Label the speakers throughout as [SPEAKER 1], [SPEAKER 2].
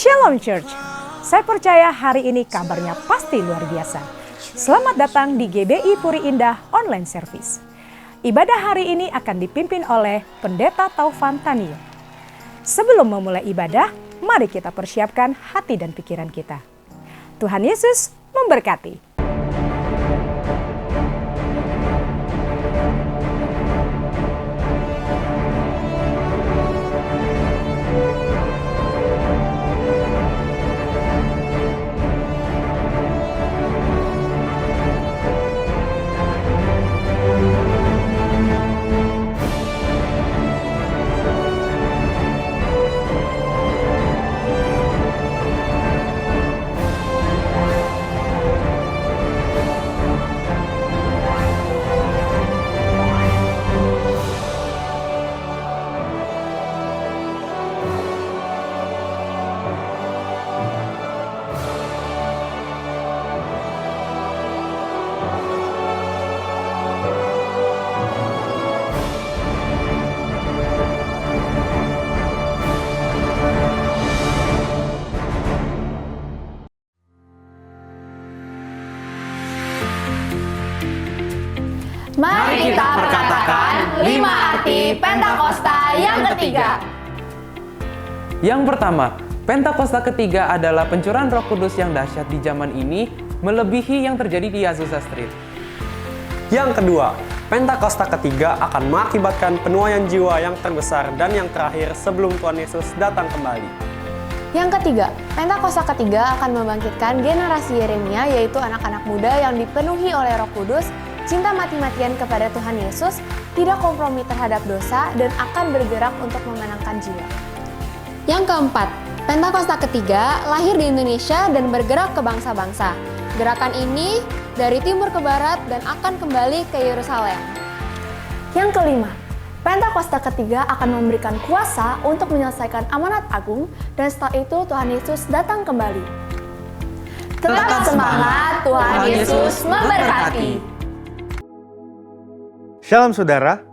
[SPEAKER 1] Shalom Church, saya percaya hari ini kabarnya pasti luar biasa. Selamat datang di GBI Puri Indah Online Service. Ibadah hari ini akan dipimpin oleh Pendeta Taufan Tanio. Sebelum memulai ibadah, mari kita persiapkan hati dan pikiran kita. Tuhan Yesus memberkati.
[SPEAKER 2] Mari kita perkatakan 5 arti Pentakosta yang ketiga.
[SPEAKER 3] Yang pertama, Pentakosta ketiga adalah pencurahan Roh Kudus yang dahsyat di zaman ini, melebihi yang terjadi di Azusa Street.
[SPEAKER 4] Yang kedua, Pentakosta ketiga akan mengakibatkan penuaian jiwa yang terbesar dan yang terakhir sebelum Tuhan Yesus datang kembali.
[SPEAKER 2] Yang ketiga, Pentakosta ketiga akan membangkitkan generasi Yeremia, yaitu anak-anak muda yang dipenuhi oleh Roh Kudus, cinta mati-matian kepada Tuhan Yesus, tidak kompromi terhadap dosa, dan akan bergerak untuk memenangkan jiwa.
[SPEAKER 5] Yang keempat, Pentakosta ketiga lahir di Indonesia dan bergerak ke bangsa-bangsa. Gerakan ini dari timur ke barat dan akan kembali ke Yerusalem.
[SPEAKER 2] Yang kelima, Pentakosta ketiga akan memberikan kuasa untuk menyelesaikan amanat agung, dan setelah itu Tuhan Yesus datang kembali. Tetap semangat, Tuhan Yesus memberkati.
[SPEAKER 6] Shalom saudara,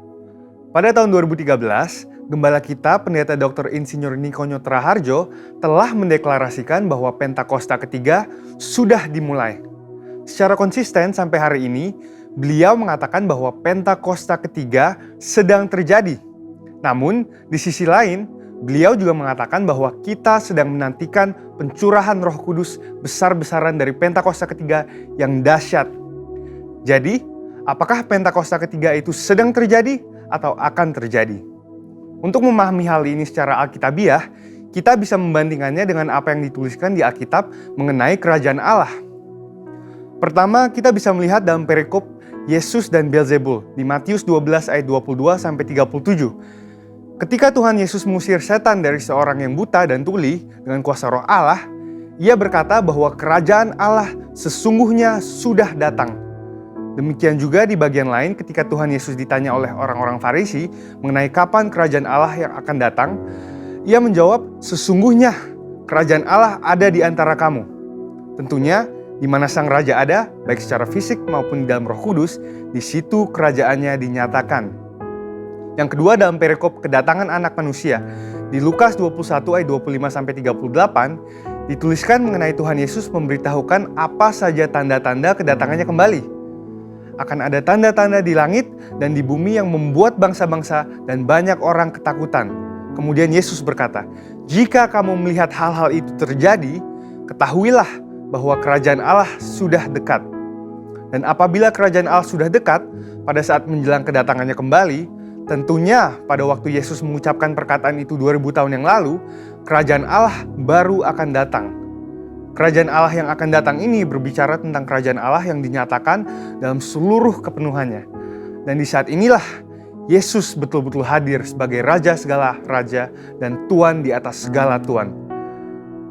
[SPEAKER 6] pada tahun 2013, Gembala kita Pendeta Dr. Insinyur Nikonyo Traharjo telah mendeklarasikan bahwa Pentakosta ketiga sudah dimulai. Secara konsisten sampai hari ini, beliau mengatakan bahwa Pentakosta ketiga sedang terjadi. Namun, di sisi lain, beliau juga mengatakan bahwa kita sedang menantikan pencurahan Roh Kudus besar-besaran dari Pentakosta ketiga yang dahsyat. Jadi, apakah Pentakosta ketiga itu sedang terjadi atau akan terjadi? Untuk memahami hal ini secara alkitabiah, kita bisa membandingkannya dengan apa yang dituliskan di Alkitab mengenai kerajaan Allah. Pertama, kita bisa melihat dalam perikop Yesus dan Beelzebul di Matius 12 ayat 22-37. Ketika Tuhan Yesus mengusir setan dari seorang yang buta dan tuli dengan kuasa Roh Allah, ia berkata bahwa kerajaan Allah sesungguhnya sudah datang. Demikian juga di bagian lain ketika Tuhan Yesus ditanya oleh orang-orang Farisi mengenai kapan kerajaan Allah yang akan datang, ia menjawab, sesungguhnya kerajaan Allah ada di antara kamu. Tentunya di mana sang raja ada, baik secara fisik maupun di dalam Roh Kudus, di situ kerajaannya dinyatakan. Yang kedua dalam perikop kedatangan anak manusia, di Lukas 21 ayat 25-38, dituliskan mengenai Tuhan Yesus memberitahukan apa saja tanda-tanda kedatangannya kembali. Akan ada tanda-tanda di langit dan di bumi yang membuat bangsa-bangsa dan banyak orang ketakutan. Kemudian Yesus berkata, jika kamu melihat hal-hal itu terjadi, ketahuilah bahwa kerajaan Allah sudah dekat. Dan apabila kerajaan Allah sudah dekat, pada saat menjelang kedatangannya kembali, tentunya pada waktu Yesus mengucapkan perkataan itu 2000 tahun yang lalu, kerajaan Allah baru akan datang. Kerajaan Allah yang akan datang ini berbicara tentang kerajaan Allah yang dinyatakan dalam seluruh kepenuhannya. Dan di saat inilah Yesus betul-betul hadir sebagai Raja segala Raja dan Tuan di atas segala Tuan.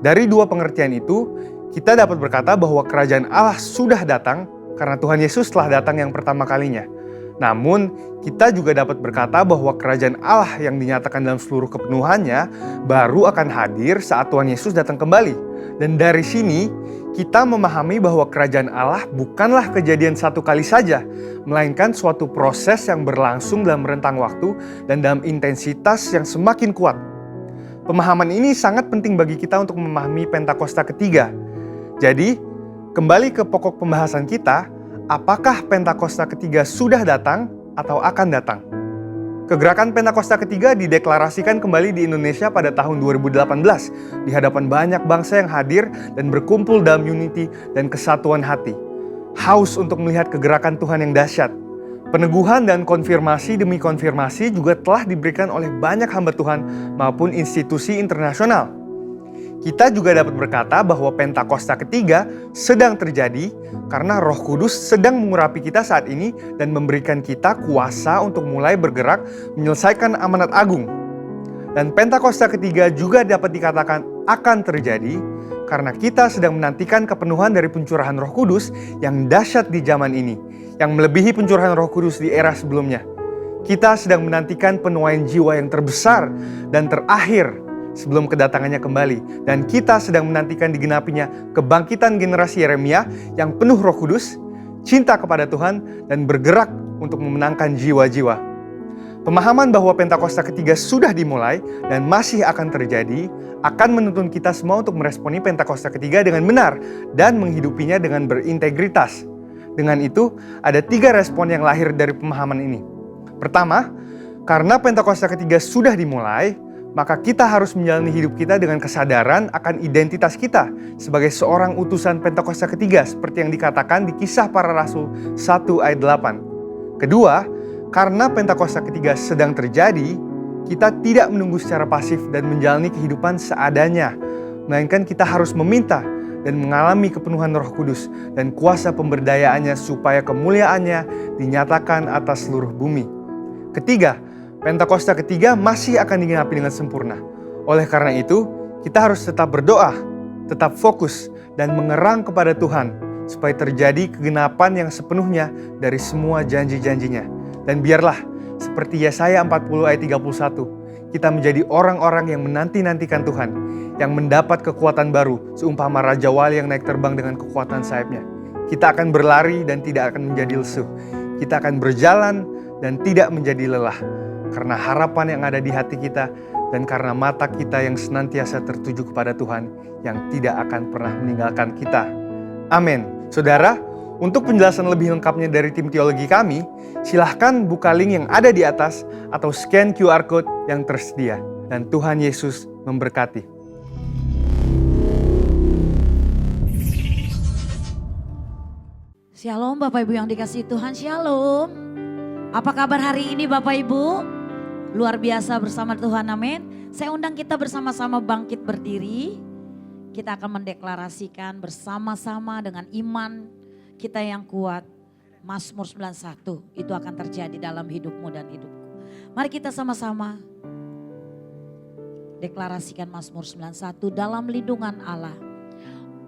[SPEAKER 6] Dari dua pengertian itu, kita dapat berkata bahwa kerajaan Allah sudah datang karena Tuhan Yesus telah datang yang pertama kalinya. Namun, kita juga dapat berkata bahwa kerajaan Allah yang dinyatakan dalam seluruh kepenuhannya baru akan hadir saat Tuhan Yesus datang kembali. Dan dari sini, kita memahami bahwa kerajaan Allah bukanlah kejadian satu kali saja, melainkan suatu proses yang berlangsung dalam rentang waktu dan dalam intensitas yang semakin kuat. Pemahaman ini sangat penting bagi kita untuk memahami Pentakosta ketiga. Jadi, kembali ke pokok pembahasan kita, apakah Pentakosta ketiga sudah datang atau akan datang? Kegerakan Pentakosta ketiga dideklarasikan kembali di Indonesia pada tahun 2018 di hadapan banyak bangsa yang hadir dan berkumpul dalam unity dan kesatuan hati. Haus untuk melihat kegerakan Tuhan yang dahsyat. Peneguhan dan konfirmasi demi konfirmasi juga telah diberikan oleh banyak hamba Tuhan maupun institusi internasional. Kita juga dapat berkata bahwa Pentakosta ketiga sedang terjadi karena Roh Kudus sedang mengurapi kita saat ini dan memberikan kita kuasa untuk mulai bergerak menyelesaikan amanat agung. Dan Pentakosta ketiga juga dapat dikatakan akan terjadi karena kita sedang menantikan kepenuhan dari pencurahan Roh Kudus yang dahsyat di zaman ini, yang melebihi pencurahan Roh Kudus di era sebelumnya. Kita sedang menantikan penuaian jiwa yang terbesar dan terakhir sebelum kedatangannya kembali. Dan kita sedang menantikan digenapinya kebangkitan generasi Yeremia yang penuh Roh Kudus, cinta kepada Tuhan, dan bergerak untuk memenangkan jiwa-jiwa. Pemahaman bahwa Pentakosta ketiga sudah dimulai dan masih akan terjadi akan menuntun kita semua untuk meresponi Pentakosta ketiga dengan benar dan menghidupinya dengan berintegritas. Dengan itu, ada 3 respon yang lahir dari pemahaman ini. Pertama, karena Pentakosta ketiga sudah dimulai, maka kita harus menjalani hidup kita dengan kesadaran akan identitas kita sebagai seorang utusan Pentakosta ketiga seperti yang dikatakan di Kisah Para Rasul 1 ayat 8. Kedua, karena Pentakosta ketiga sedang terjadi, kita tidak menunggu secara pasif dan menjalani kehidupan seadanya, melainkan kita harus meminta dan mengalami kepenuhan Roh Kudus dan kuasa pemberdayaannya supaya kemuliaannya dinyatakan atas seluruh bumi. Ketiga, Pentakosta ketiga masih akan digenapi dengan sempurna. Oleh karena itu, kita harus tetap berdoa, tetap fokus, dan mengerang kepada Tuhan supaya terjadi kegenapan yang sepenuhnya dari semua janji-janjinya. Dan biarlah, seperti Yesaya 40 ayat 31, kita menjadi orang-orang yang menanti-nantikan Tuhan, yang mendapat kekuatan baru, seumpama Raja Wali yang naik terbang dengan kekuatan sayapnya. Kita akan berlari dan tidak akan menjadi lesu. Kita akan berjalan dan tidak menjadi lelah. Karena harapan yang ada di hati kita dan karena mata kita yang senantiasa tertuju kepada Tuhan yang tidak akan pernah meninggalkan kita. Amin. Saudara, untuk penjelasan lebih lengkapnya dari tim teologi kami, silahkan buka link yang ada di atas atau scan QR Code yang tersedia. Dan Tuhan Yesus memberkati.
[SPEAKER 7] Shalom Bapak Ibu yang dikasihi Tuhan, Shalom. Apa kabar hari ini Bapak Ibu? Luar biasa bersama Tuhan, amin. Saya undang kita bersama-sama bangkit berdiri. Kita akan mendeklarasikan bersama-sama dengan iman kita yang kuat. Mazmur 91 itu akan terjadi dalam hidupmu dan hidupku. Mari kita sama-sama deklarasikan Mazmur 91 dalam lindungan Allah.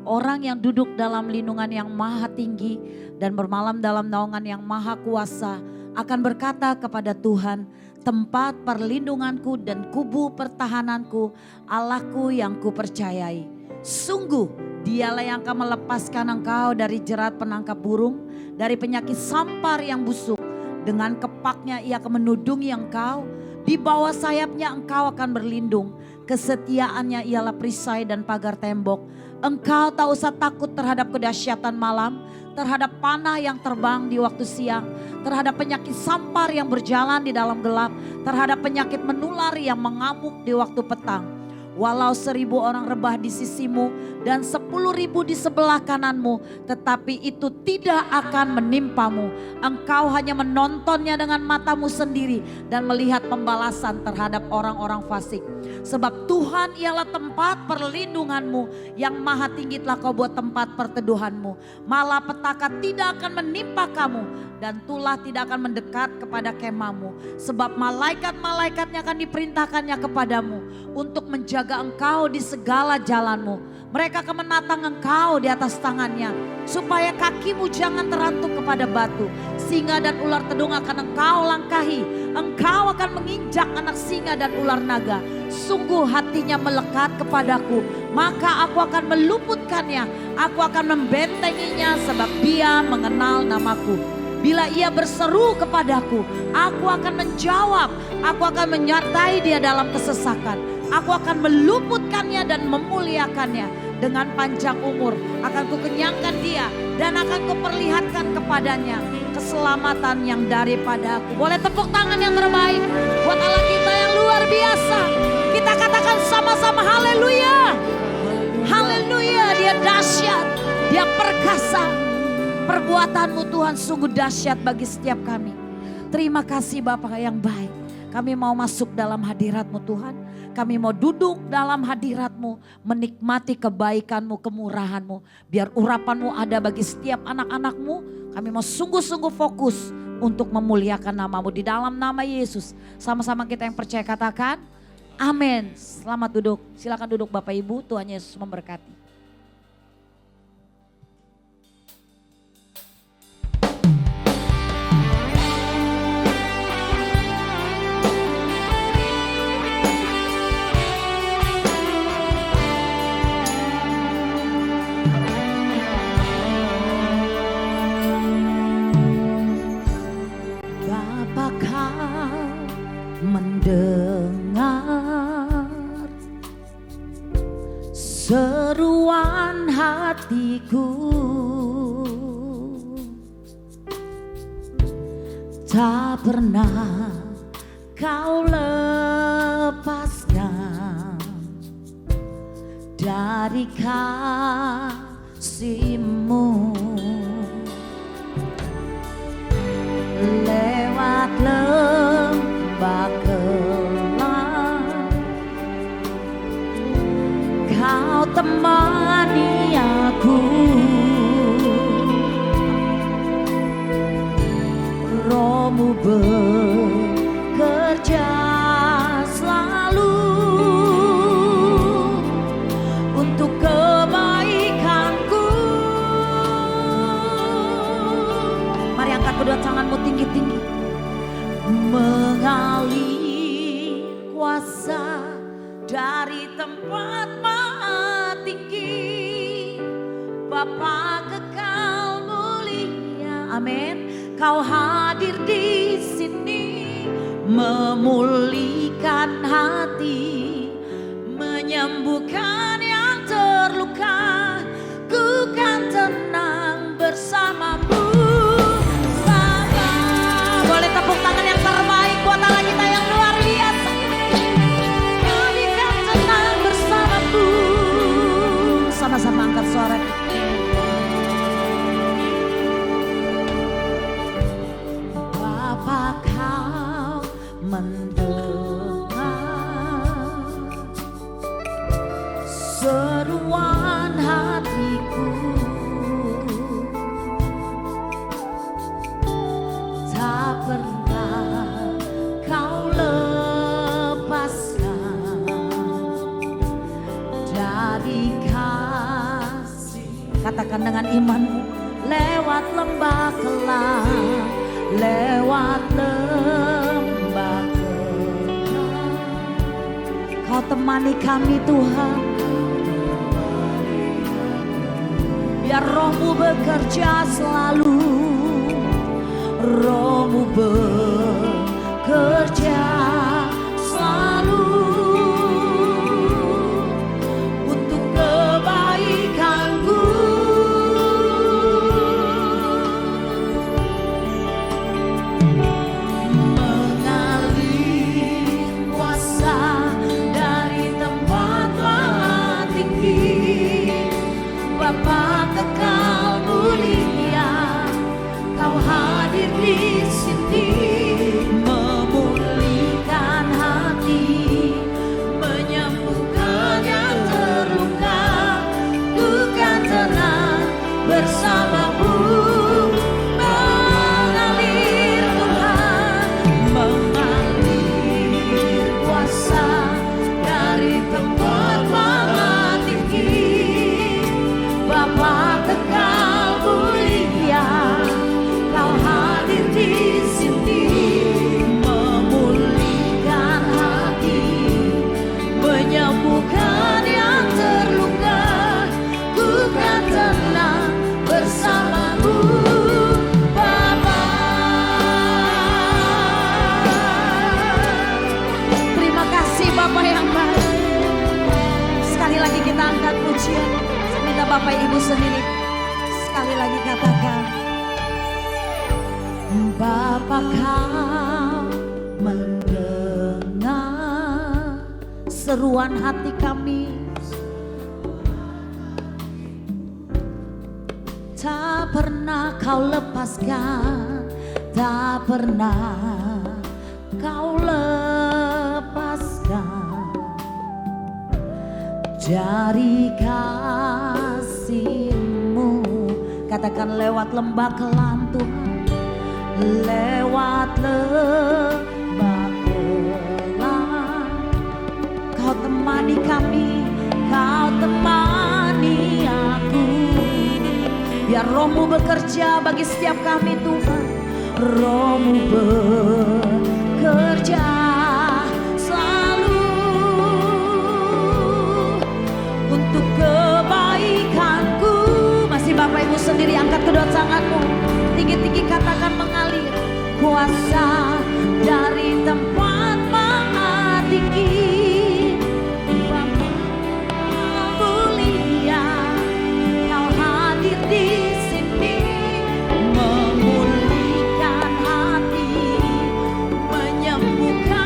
[SPEAKER 7] Orang yang duduk dalam lindungan yang maha tinggi dan bermalam dalam naungan yang maha kuasa akan berkata kepada Tuhan, tempat perlindunganku dan kubu pertahananku, Allahku yang kupercayai. Sungguh dialah yang akan melepaskan engkau dari jerat penangkap burung, dari penyakit sampar yang busuk. Dengan kepaknya ia akan menudungi engkau, di bawah sayapnya engkau akan berlindung. Kesetiaannya ialah perisai dan pagar tembok. Engkau tak usah takut terhadap kedahsyatan malam, terhadap panah yang terbang di waktu siang, terhadap penyakit sampar yang berjalan di dalam gelap, terhadap penyakit menular yang mengamuk di waktu petang. Walau 1000 orang rebah di sisimu dan 10.000 di sebelah kananmu, tetapi itu tidak akan menimpamu. Engkau hanya menontonnya dengan matamu sendiri dan melihat pembalasan terhadap orang-orang fasik. Sebab Tuhan ialah tempat perlindunganmu, yang maha tinggi telah kau buat tempat perteduhanmu. Malapetaka tidak akan menimpa kamu dan tulah tidak akan mendekat kepada kemahmu. Sebab malaikat-malaikatnya akan diperintahkannya kepadamu untuk menjaga engkau di segala jalanmu. Mereka akan menatang engkau di atas tangannya, supaya kakimu jangan terantuk kepada batu. Singa dan ular tedung akan engkau langkahi. Engkau akan menginjak anak singa dan ular naga. Sungguh hatinya melekat kepadaku, maka aku akan meluputkannya. Aku akan membentenginya sebab dia mengenal namaku. Bila ia berseru kepadaku, aku akan menjawab. Aku akan menyertai dia dalam kesesakan. Aku akan meluputkannya dan memuliakannya. Dengan panjang umur akan kukenyangkan dia dan akan kuperlihatkan kepadanya keselamatan yang daripada aku. Boleh tepuk tangan yang terbaik buat Allah kita yang luar biasa. Kita katakan sama-sama haleluya. Haleluya, dia dahsyat, dia perkasa. Perbuatanmu Tuhan sungguh dahsyat bagi setiap kami. Terima kasih Bapa yang baik. Kami mau masuk dalam hadirat-Mu Tuhan. Kami mau duduk dalam hadirat-Mu, menikmati kebaikan-Mu, kemurahan-Mu. Biar urapan-Mu ada bagi setiap anak-anak-Mu. Kami mau sungguh-sungguh fokus untuk memuliakan nama-Mu di dalam nama Yesus. Sama-sama kita yang percaya katakan, amin. Selamat duduk, silakan duduk Bapak Ibu, Tuhan Yesus memberkati. Mendengar seruan hatiku, tak pernah kau lepaskan dari kasih-Mu. Lewat lembah gelap, Kau temani aku. Roh-Mu bekerja selalu untuk kebaikanku. Mari angkat kedua tanganmu tinggi-tinggi. Mengalir kuasa dari tempat maha tinggi, Bapa kekal mulia, amin. Kau hadir di sini, memulihkan hati, menyembuhkan yang terluka. Ku kan tenang bersama-Mu. Boleh tepuk tangan yang terbaik buat Allah kita yang luar biasa. Kami kan tenang bersama-Mu. Sama-sama angkat suara. Bapa Kau mendengar seruan hatiku. Tak pernah Kau lepaskan dari kasih. Katakan dengan imanmu. Lewat lembah gelap, lewat lembah gelap, Kau temani kami Tuhan. Biar Roh-Mu bekerja selalu, Roh-Mu bekerja selalu untuk kebaikanku. Mengalir kuasa dari tempat maha tinggi, Bapa kekal mulia, Kau hadir di sini, memulihkan pujian. Saya minta Bapak Ibu sendiri sekali lagi katakan, Bapa kau mendengar seruan hati kami, tak pernah kau lepaskan, tak pernah kau lepaskan dari kasih-Mu. Katakan lewat lembah kelam Tuhan, lewat lembah kelam Kau temani kami, Kau temani aku. Biar Roh-Mu bekerja bagi setiap kami Tuhan, Roh-Mu bekerja selalu untuk kebaikanku. Masih Bapak Ibu sendiri angkat kedua tanganmu, tinggi-tinggi katakan mengalir kuasa dari tempat maha tinggi. Bapa mulia, Kau hadir di sini, memulihkan hati, menyembuhkan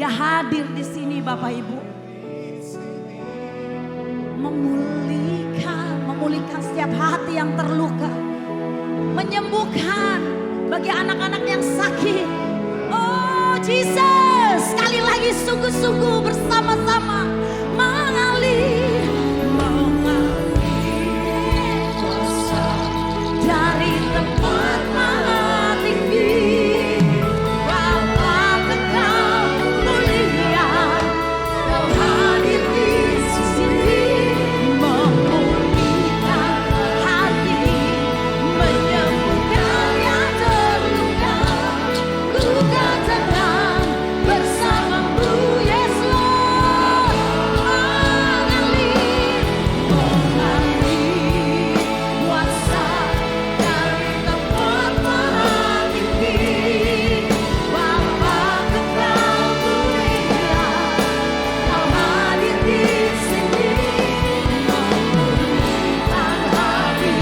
[SPEAKER 7] Dia hadir di sini Bapak Ibu. Memulihkan setiap hati yang terluka. Menyembuhkan bagi anak-anak yang sakit. Oh Jesus, sekali lagi sungguh-sungguh bersama-sama mengalir kuasa dari tempat maha tinggi. Bapa kekal mulia, Kau hadir di sini, memulihkan hati, menyembuhkan yang terluka. Ku kan tenang bersama-Mu, yes Lord. Mengalir kuasa dari tempat maha tinggi. Bapa kekal mulia, Kau hadir di sini, memulihkan hati,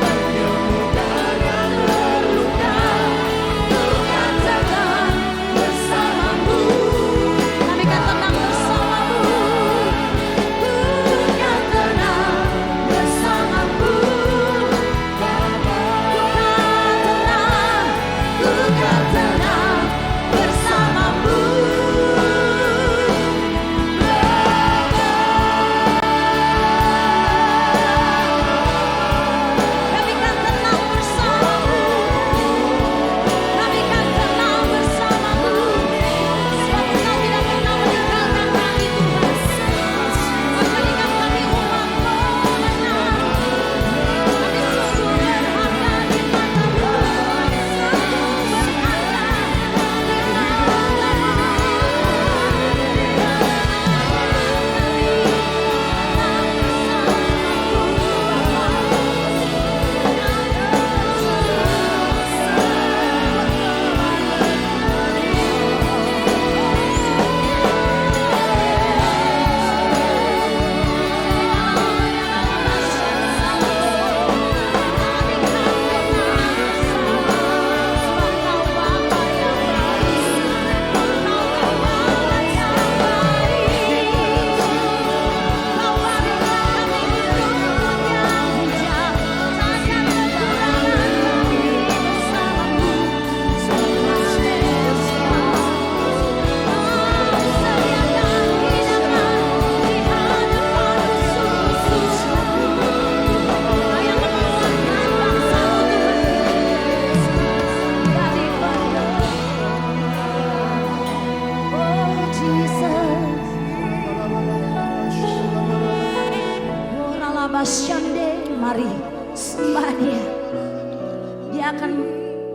[SPEAKER 7] menyembuhkan yang terluka. Ku kan tenang bersama-Mu, kami kan tenang bersama-Mu. Ku kan tenang bersama-Mu, ku kan tenang bersama-Mu. Kami kan tenang bersama-Mu, kami kan tenang bersama-Mu. Sebab Engkau tidak pernah meninggalkan kami Tuhan. Menjadikan kami umat pemenang. Kami sungguh berharga di mata-Mu. Sungguh berharga di Mari sembah Dia. Dia akan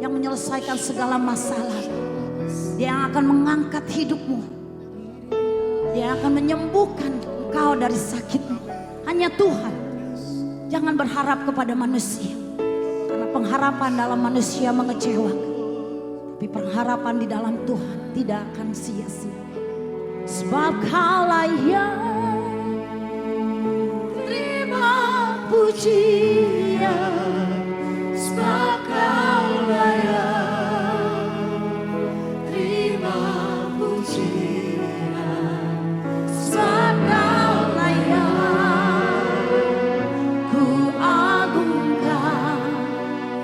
[SPEAKER 7] yang menyelesaikan segala masalah. Dia yang akan mengangkat hidupmu. Dia akan menyembuhkan engkau dari sakitmu. Hanya Tuhan. Jangan berharap kepada manusia. Karena pengharapan dalam manusia mengecewakan. Tapi pengharapan di dalam Tuhan tidak akan sia-sia. Sebab Kaulah yang pujian, sebab Kaulah yang terima pujian, sebab Kaulah yang ku agungkan,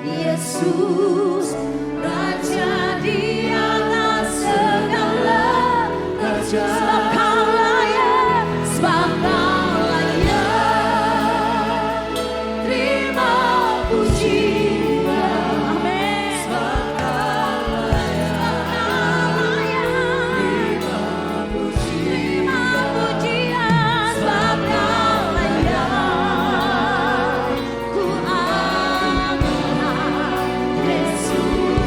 [SPEAKER 7] Yesus Raja di atas segala raja. Sebab Kaulah yang, sebab Kaulah yang terima pujian. Amin. Sebab Kaulah yang terima pujian. Sebab Kaulah yang ku agungkan, Yesus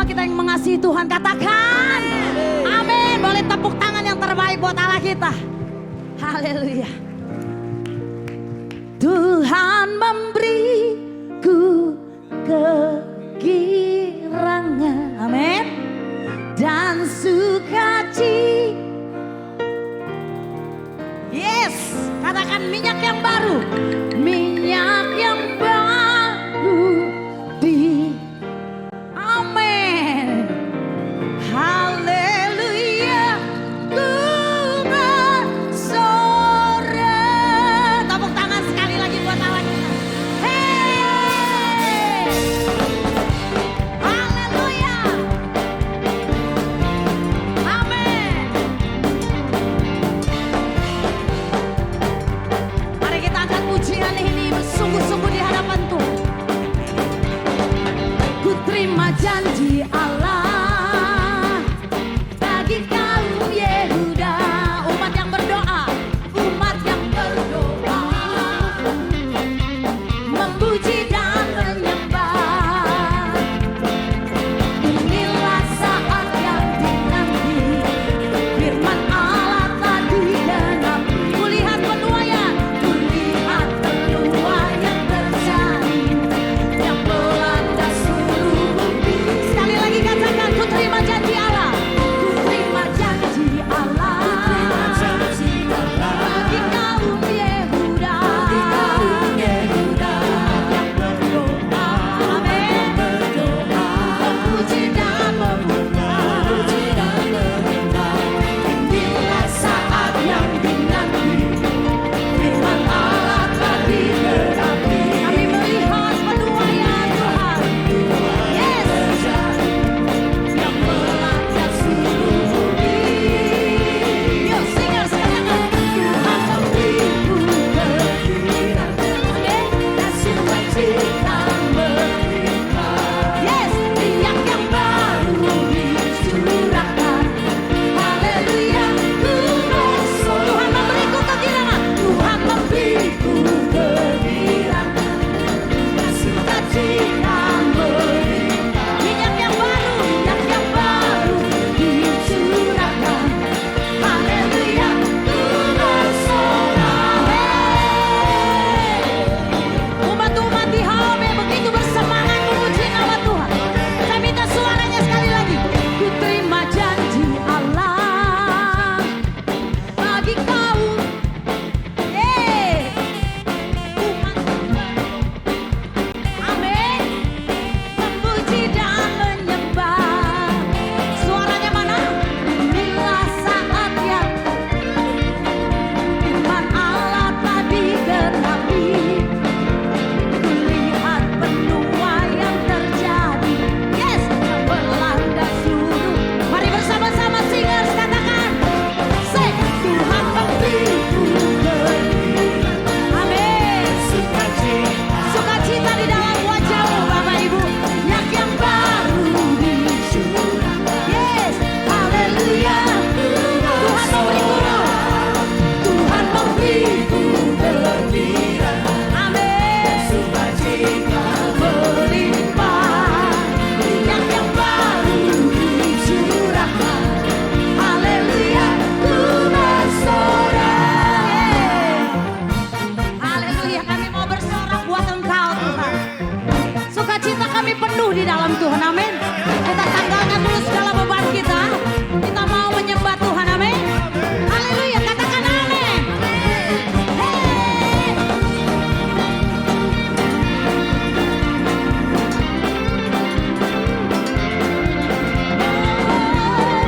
[SPEAKER 7] kita yang mengasihi Tuhan katakan amin. Boleh tepuk tangan yang terbaik buat Allah kita. Haleluya. Tuhan memberiku kegirangan, amin, dan sukacita. Yes, katakan minyak yang baru, minyak yang baru di, amin. Haleluya, ku bersorak. Tepuk tangan sekali lagi buat Allah kita. Hey, haleluya, amin. Mari kita angkat pujian ini bersungguh-sungguh di hadapan Tuhan. Ku terima janji Allah bagi kaum Yehuda, umat yang berdoa, memuji dan menyembah. Inilah saat yang dinanti, firman Allah telah digenapi. Kulihat penuaian terjadi yang melanda seluruh bumi. Sekali lagi katakan, ku terima janji Allah, ku terima janji Allah bagi kaum Yehuda yang berdoa, amin, memuji dan menyembah. Inilah saat yang dinanti, firman Allah telah digenapi. Kami melihat penuaian Tuhan, yes, yang melanda seluruh bumi. Yuk singers katakan, Tuhan memberiku kegirangan, amin, dan sukacita melimpah. Yes, minyak yang baru dicurahkan. Haleluya, ku bersorak. Tuhan memberiku kegirangan, Tuhan memberiku kegirangan, dan sukacita melimpah. Minyak yang baru dicurahkan. Haleluya, ku bersorak. Umat-umat di Home begitu bersemangat memuji nama Tuhan. Saya minta suaranya sekali lagi. Ku terima janji Allah bagi kaum, umat, amin, memuji dan menyembah. Suaranya mana? Inilah saat yang firman Allah telah digenapi. Kulihat penuaian terjadi, yes, yang melanda seluruh. Mari bersama-sama singers katakan, say, Tuhan memberiku kegirangan, amin, sukacita di dalam wajahmu Bapak Ibu. Minyak yang baru dicurahkan, yes, haleluya. Tuhan memberiku kegirangan, amin, sukacita melimpah. Minyak yang baru dicurahkan, haleluya, ku bersorak. Haleluya, kami mau bersorak buat Engkau Tuhan. Sukacita kami penuh di dalam Tuhan, amin. Kita tanggalkan dulu segala beban kita. Kita mau menyembah Tuhan, amin. Haleluya, katakan amin. Hey.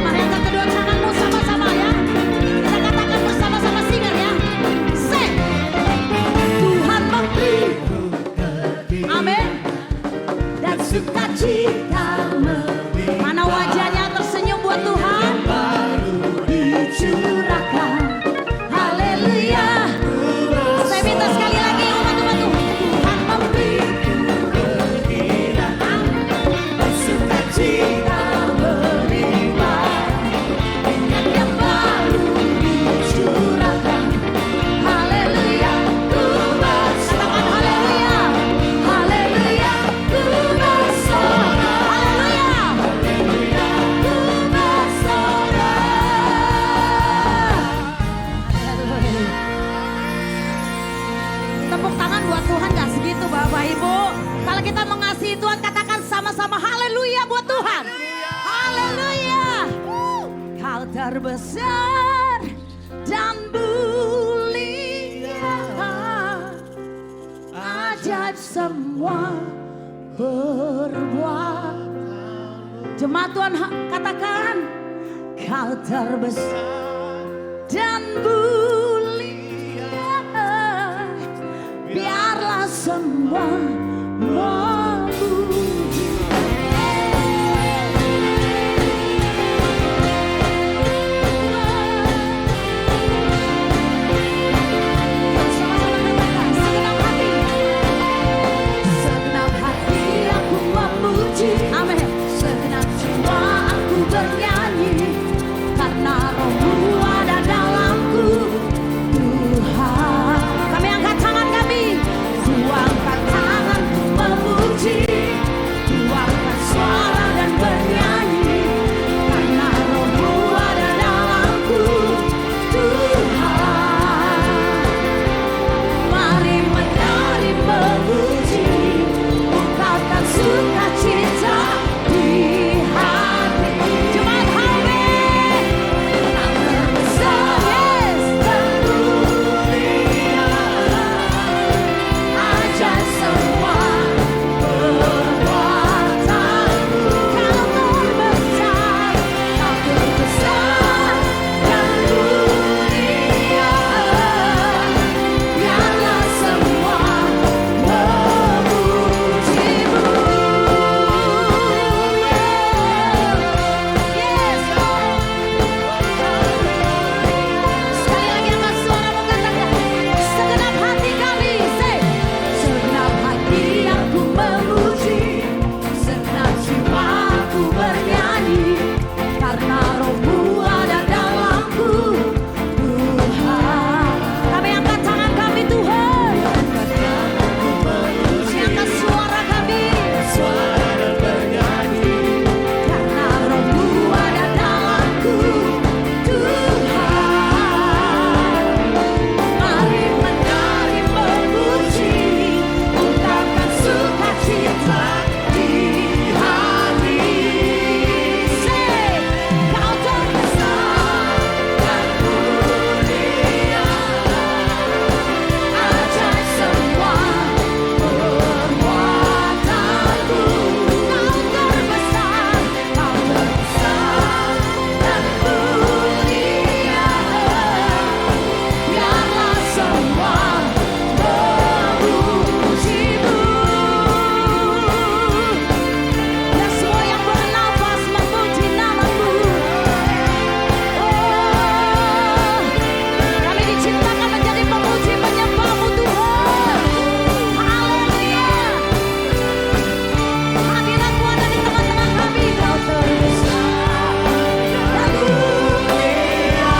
[SPEAKER 7] Mari angkat kedua tanganmu sama-sama ya. Kita katakan bersama-sama singer ya. Say, Tuhan memberiku kegirangan, amin, dan sukacita melimpah. Mana wajahnya tersenyum buat Tuhan? Dicurahkan, haleluya. Saya minta sekali lagi umat-umat Tuhan. Tuhan memberiku kegirangan, dan sukacita melimpah. Minyak yang baru dicurahkan, haleluya, ku bersorak. Haleluya, haleluya, ku bersorak. Haleluya. terbesar dan mulia, ajaib semua berbuat. Jemaat Tuhan katakan, Kau terbesar dan mulia, biarlah semua memuji. Segenap hati aku memuji, amin. Segenap jiwa aku bernyanyi, karena Roh-Mu ada dalamku, Tuhan. Kami angkat tangan kami, ku angkat tangan ku memuji, ku angkat suara dan bernyanyi, karena Roh-Mu ada dalamku, Tuhan. Mari menari memuji, ungkapkan sukacita di hati. Jemaat Halme, Kau terbesar, yes, dan mulia, ajaib semua perbuatanmu. Kau terbesar, Kau terbesar dan mulia, biarlah semua memuji-Mu. Yes, Lord. Sekali lagi angkat suaramu, katakan, segenap hati kami, say. Segenap hati aku memuji, segenap jiwa aku bernyanyi, karena Roh-Mu ada dalamku, Tuhan. Kami angkat tangan kami, Tuhan. Kami angkat suara kami, karena Roh-Mu ada dalamku, Tuhan. Mari menari memuji, ungkapkan sukacita di hati. Say, Kau terbesar dan mulia, ajaib semua perbuatanmu. Kau terbesar dan mulia, biarlah semua memuji-Mu. Ya semua yang bernafas memuji nama-Mu. Oh, kami diciptakan menjadi pemuji penyembah-Mu, Tuhan. Haleluya. Hadirat Tuhan ada di tengah-tengah kami. Kau terbesar dan mulia,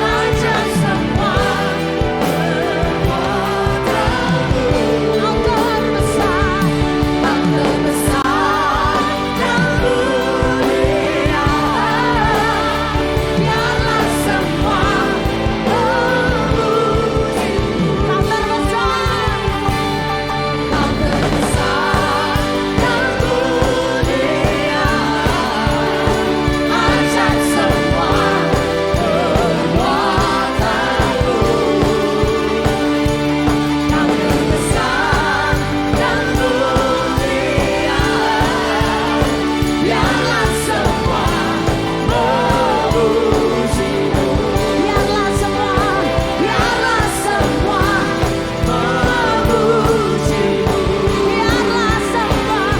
[SPEAKER 7] ajaib semua perbuatanmu. Kau terbesar dan mulia, biarlah semua memuji. Kau terbesar dan mulia, ajaib semua perbuatanmu. Kau terbesar dan mulia, biarlah semua memuji-Mu. Biarlah semua memuji-Mu. Biarlah semua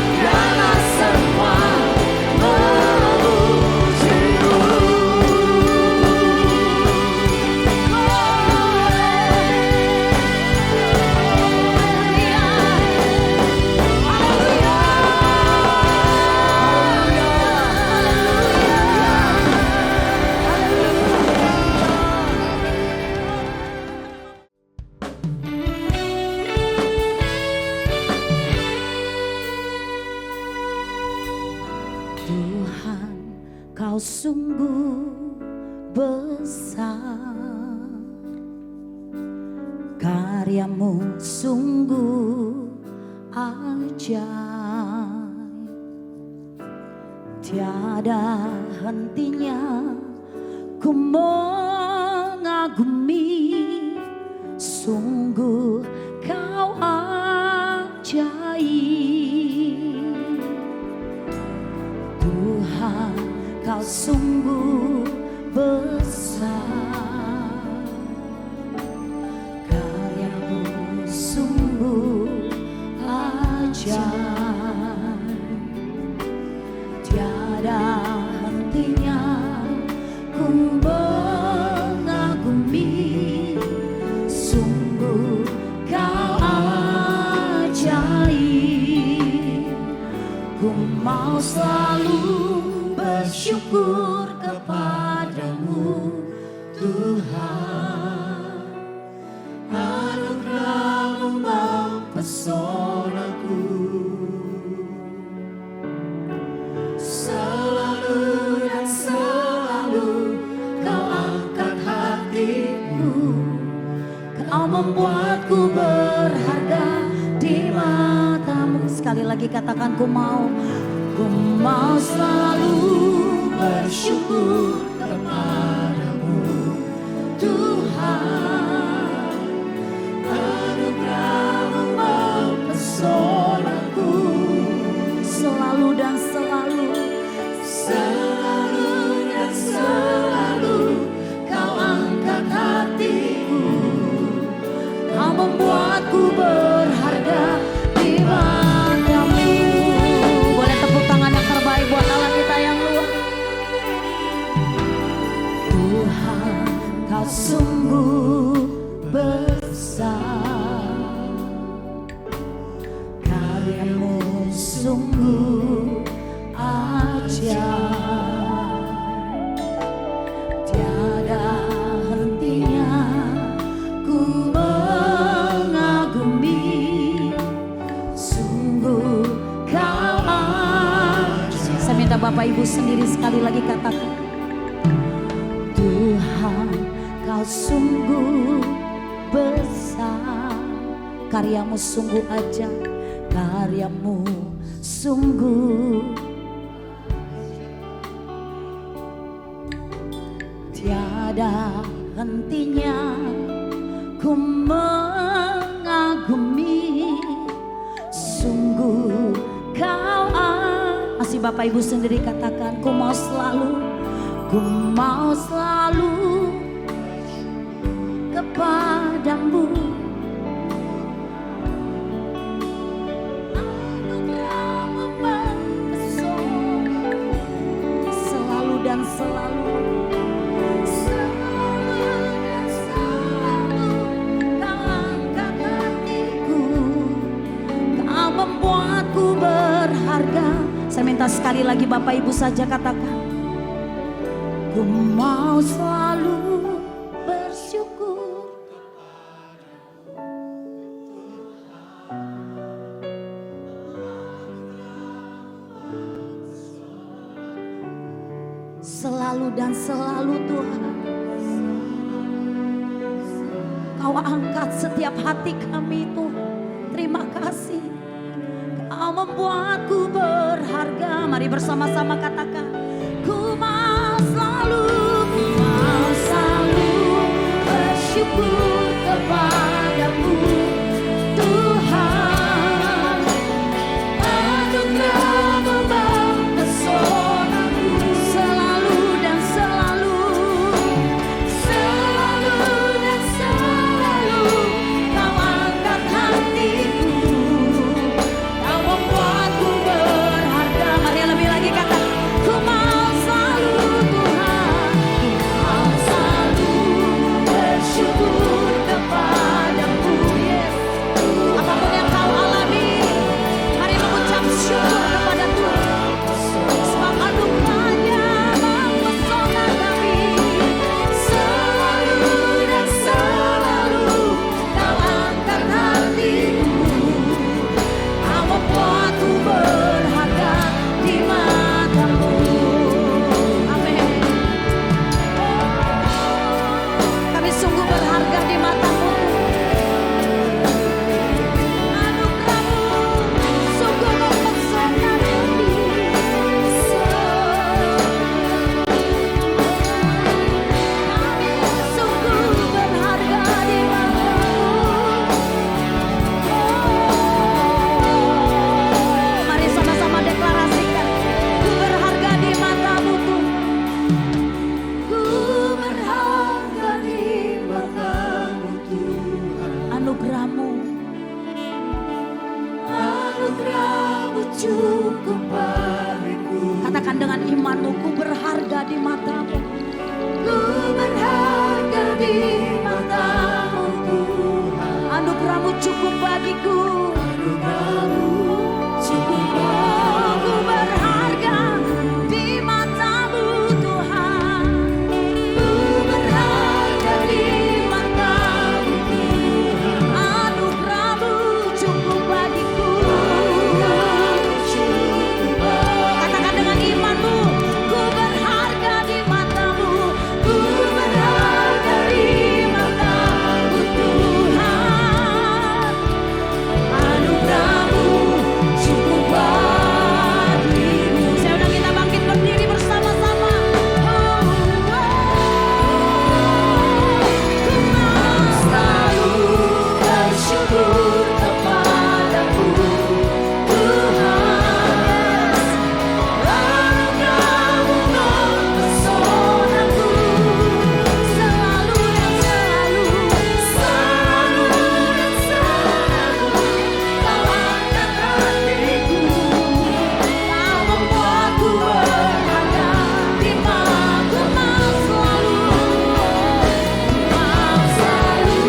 [SPEAKER 7] Tuhan, Kau sungguh besar, karya-Mu sungguh ajaib. Tiada hentinya ku mengagumi, sungguh kau ajaib. Tuhan, kau sungguh besar, karyamu sungguh ajaib. Tiada hentinya ku mengagumi, sungguh kau ajaib. Ku mau selalu bersyukur kepadamu Tuhan, anugerah-Mu mempesonaku. Selalu dan selalu kau angkat hatiku, kau membuatku berharga di mata-Mu. Sekali lagi katakan, ku mau selalu bersyukur kepadamu Tuhan, anugerah-Mu mempesonaku. Selalu dan selalu, selalu dan selalu kau angkat hatiku, kau membuatku berharga di mata-Mu. Boleh tepuk tangan yang terbaik buat Allah kita yang luar. Tuhan, kau sungguh besar, karyamu sungguh ajaib. Tiada hentinya ku mengagumi, sungguh kau ajaib. Saya minta Bapak Ibu sendiri sekali lagi katakan, Tuhan, kau sungguh besar, karyamu sungguh ajaib, karyamu sungguh tiada hentinya ku mengagumi, sungguh kau masih Bapak Ibu sendiri katakan, ku mau selalu kepadamu. Anugerah-Mu mempesona. Selalu dan selalu, selalu dan selalu kau angkat hatiku, kau membuatku berharga. Saya minta sekali lagi Bapak Ibu saja katakan, ku mau selalu bersyukur. Selalu dan selalu Tuhan, kau angkat setiap hati kami Tuhan. Terima kasih, kau membuatku berharga. Mari bersama-sama katakan, ku mau selalu bersyukur kepadamu Tuhan, anugerah-Mu mempesonaku. Selalu dan selalu, selalu dan selalu kau angkat hatiku, kau membuatku berharga. Mari lebih lagi kata, ku mau selalu Tuhan, ku mau selalu bersyukur di matamu. Ku berharga di matamu Tuhan. Anugerahmu cukup bagiku. Anugerahmu cukup bagiku. Ku berharga di matamu Tuhan. Ku berharga di matamu Tuhan. Anugerahmu cukup bagiku. Katakan dengan imanmu. Ku berharga di matamu. Ku berharga di matamu Tuhan. Anugerahmu cukup bagiku. Saya undang kita bangkit berdiri bersama-sama. Ku mau selalu bersyukur kepadamu Tuhan. Anugerahmu mempesonaku. Selalu dan selalu, selalu dan selalu Kau angkat hatiku. Kau membuatku berharga di matamu. Mau selalu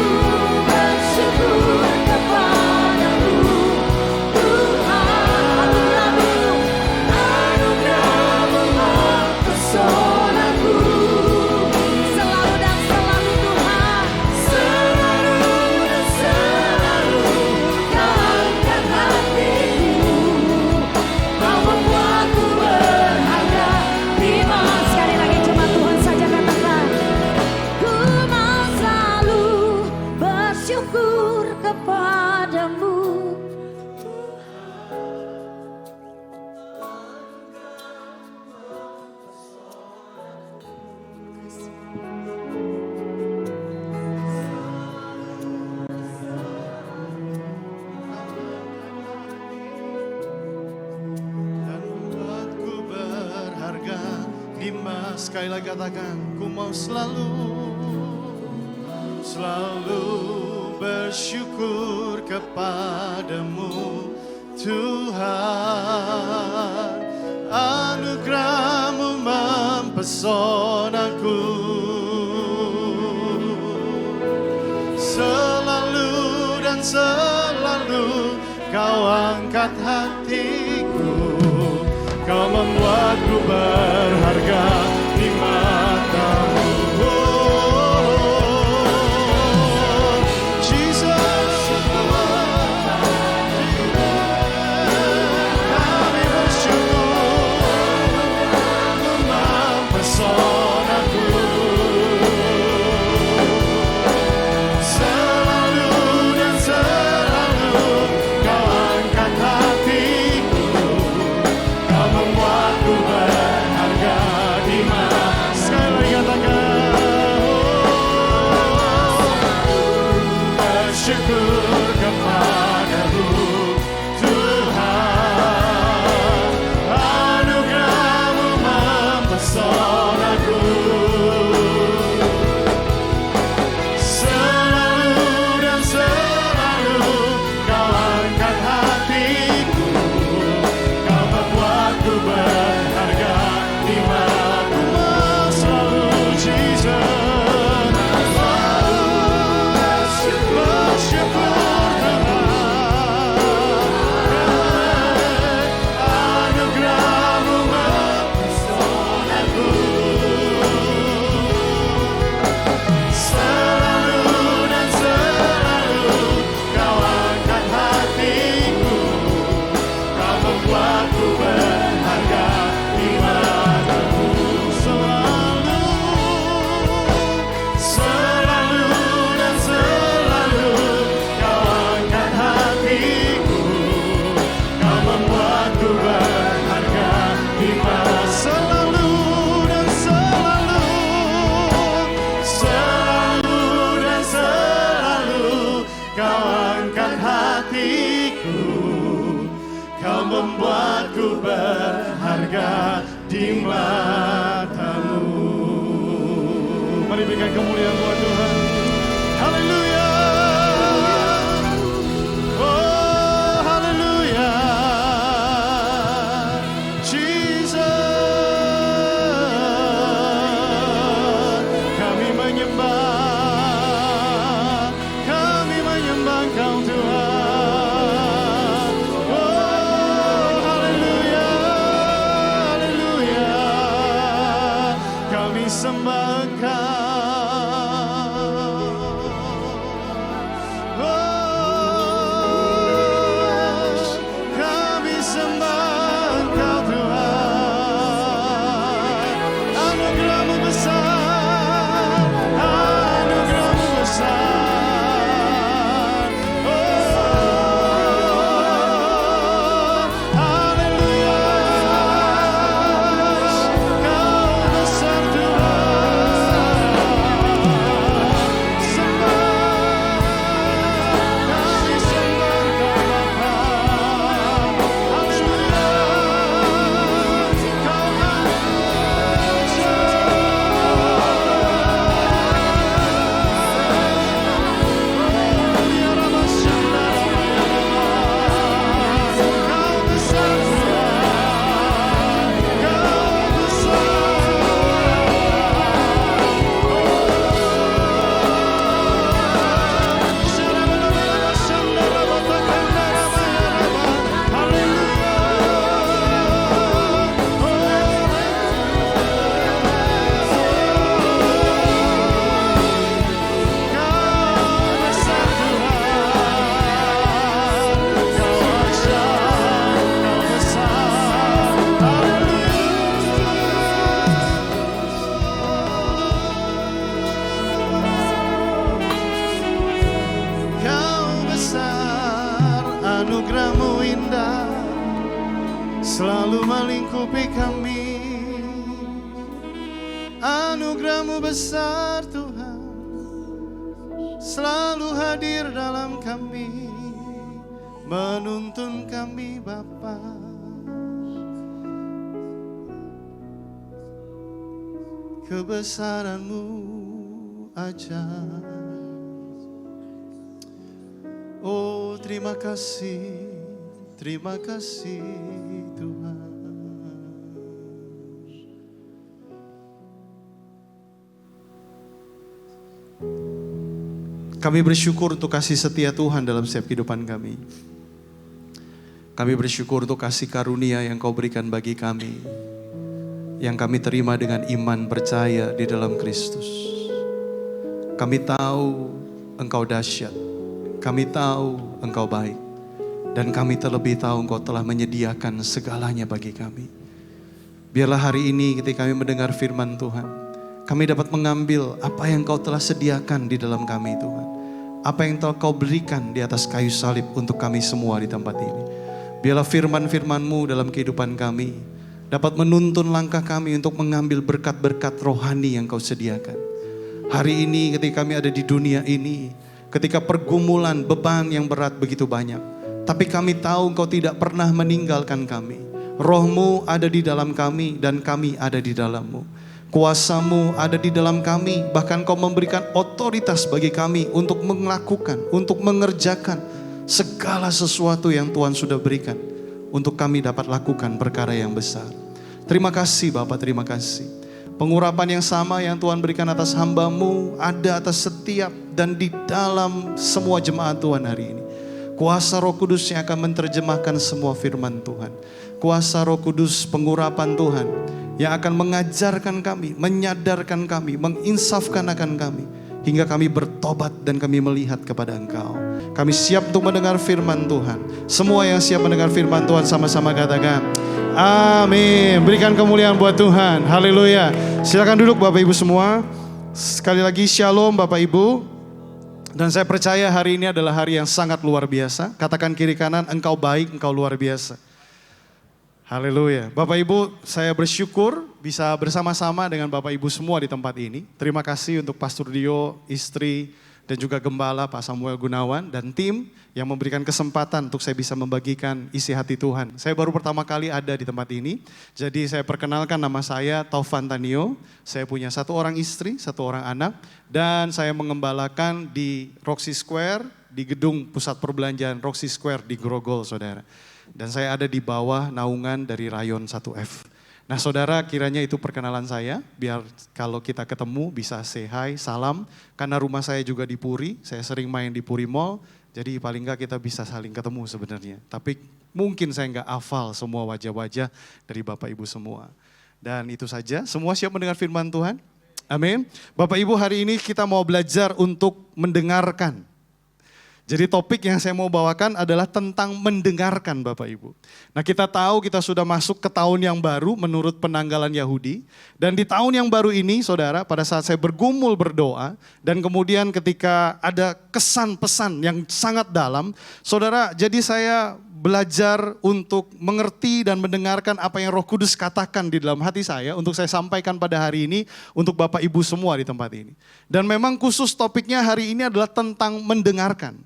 [SPEAKER 7] bersyukur kepadamu Tuhan. Anugerahmu mempesonaku. Selalu dan selalu Tuhan. Selalu dan selalu Kau angkat hatiku. Kau membuatku berharga di matamu. Sekali lagi jemaat Tuhan saja katakan. Ku mau selalu bersyukur kepadamu.
[SPEAKER 8] Dan membuatku berharga di matamu. Sekali lagi katakan, ku mau selalu bersyukur kepadamu Tuhan. Anugerahmu mempesonaku. Selalu dan selalu Kau angkat hatiku. Kau membuatku berharga di matamu. Jesus, kami bersyukur mempesonaku. Selalu dan selalu Kau angkat hatiku. Kau membuatku berharga di matamu. Sekali lagi katakan, bersyukur kepadamu Tuhan. Anugerahmu mempesonaku. Selalu dan selalu Kau angkat hatiku. Kau membuatku berharga di matamu. Selalu Jesus, bersyukur Tuhan. Anugerahmu mempesonaku. Selalu dan selalu Kau angkat hatiku. Kau membuatku berharga di matamu. Selalu dan selalu Kau angkat hatiku. Kau membuatku berharga di matamu. Selalu dan selalu, selalu dan selalu Kau angkat hatiku. Kau membuatku berharga di matamu. Mari berikan kemuliaan buat Tuhan. Haleluya. Oh, haleluya. Jesus. selalu melingkupi kami. Anugerah-Mu besar Tuhan, selalu hadir dalam kami, menuntun kami Bapa. Kebesaran-Mu ajaib. Oh, terima kasih Tuhan. Kami bersyukur untuk kasih setia Tuhan dalam setiap kehidupan kami. Kami bersyukur untuk kasih karunia yang Kau berikan bagi kami, yang kami terima dengan iman percaya di dalam Kristus. Kami tahu Engkau dahsyat, kami tahu Engkau baik, dan kami terlebih tahu Engkau telah menyediakan segalanya bagi kami. Biarlah hari ini ketika kami mendengar firman Tuhan, kami dapat mengambil apa yang Kau telah sediakan di dalam kami Tuhan. Apa yang telah Kau berikan di atas kayu salib untuk kami semua di tempat ini. Biarlah firman-firman-Mu dalam kehidupan kami dapat menuntun langkah kami untuk mengambil berkat-berkat rohani yang Kau sediakan. Hari ini ketika kami ada di dunia ini, ketika pergumulan, beban yang berat begitu banyak, tapi kami tahu Engkau tidak pernah meninggalkan kami. Roh-Mu ada di dalam kami dan kami ada di dalam-Mu. Kuasa-Mu ada di dalam kami, bahkan Kau memberikan otoritas bagi kami untuk melakukan, untuk mengerjakan segala sesuatu yang Tuhan sudah berikan untuk kami dapat lakukan perkara yang besar. Terima kasih Bapak, terima kasih. Pengurapan yang sama yang Tuhan berikan atas hamba-Mu ada atas setiap dan di dalam semua jemaat Tuhan hari ini. Kuasa Roh Kudus yang akan menerjemahkan semua firman Tuhan. Kuasa Roh Kudus pengurapan Tuhan yang akan mengajarkan kami, menyadarkan kami, menginsafkan akan kami, hingga kami bertobat dan kami melihat kepada Engkau. Kami siap untuk mendengar firman Tuhan. Semua yang siap mendengar firman Tuhan sama-sama katakan, amin. Berikan kemuliaan buat Tuhan. Haleluya. Silakan duduk Bapak Ibu semua. Sekali lagi shalom Bapak Ibu. Dan saya percaya hari ini adalah hari yang sangat luar biasa. Katakan kiri kanan, Engkau baik, Engkau luar biasa. Haleluya. Bapak Ibu, saya bersyukur bisa bersama-sama dengan Bapak Ibu semua di tempat ini. Terima kasih untuk Pastor Dio, istri, dan juga Gembala Pak Samuel Gunawan, dan tim yang memberikan kesempatan untuk saya bisa membagikan isi hati Tuhan. Saya baru pertama kali ada di tempat ini, jadi saya perkenalkan nama saya Taufan Tanio. Saya punya 1 orang istri, 1 orang anak, dan saya mengembalakan di Roxy Square, di gedung pusat perbelanjaan Roxy Square di Grogol, saudara. Dan saya ada di bawah naungan dari Rayon 1F. Nah saudara, kiranya itu perkenalan saya, biar kalau kita ketemu bisa say hi, salam. Karena rumah saya juga di Puri, saya sering main di Puri Mall, jadi paling enggak kita bisa saling ketemu sebenarnya. Tapi mungkin saya enggak hafal semua wajah-wajah dari Bapak Ibu semua. Dan itu saja, semua siap mendengar firman Tuhan? Amin. Bapak Ibu, hari ini kita mau belajar untuk mendengarkan. Jadi topik yang saya mau bawakan adalah tentang mendengarkan Bapak Ibu. Nah kita tahu kita sudah masuk ke tahun yang baru menurut penanggalan Yahudi. Dan di tahun yang baru ini saudara, pada saat saya bergumul berdoa, dan kemudian ketika ada kesan pesan yang sangat dalam, saudara, jadi saya belajar untuk mengerti dan mendengarkan apa yang Roh Kudus katakan di dalam hati saya untuk saya sampaikan pada hari ini untuk Bapak Ibu semua di tempat ini. Dan memang khusus topiknya hari ini adalah tentang mendengarkan.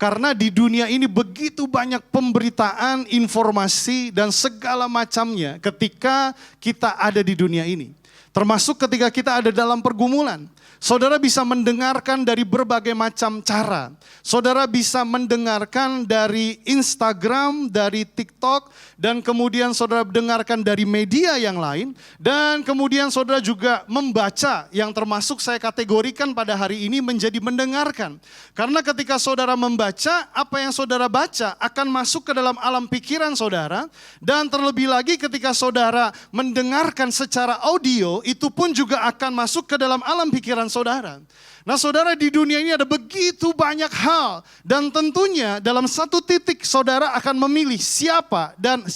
[SPEAKER 8] Karena di dunia ini begitu banyak pemberitaan, informasi, dan segala macamnya ketika kita ada di dunia ini. Termasuk ketika kita ada dalam pergumulan. Saudara bisa mendengarkan dari berbagai macam cara. Saudara bisa mendengarkan dari Instagram, dari TikTok, dan kemudian saudara dengarkan dari media yang lain. Dan kemudian saudara juga membaca, yang termasuk saya kategorikan pada hari ini menjadi mendengarkan. Karena ketika saudara membaca, apa yang saudara baca akan masuk ke dalam alam pikiran saudara. Dan terlebih lagi ketika saudara mendengarkan secara audio, itu pun juga akan masuk ke dalam alam pikiran saudara. Nah saudara, di dunia ini ada begitu banyak hal, dan tentunya dalam satu titik saudara akan memilih siapa dan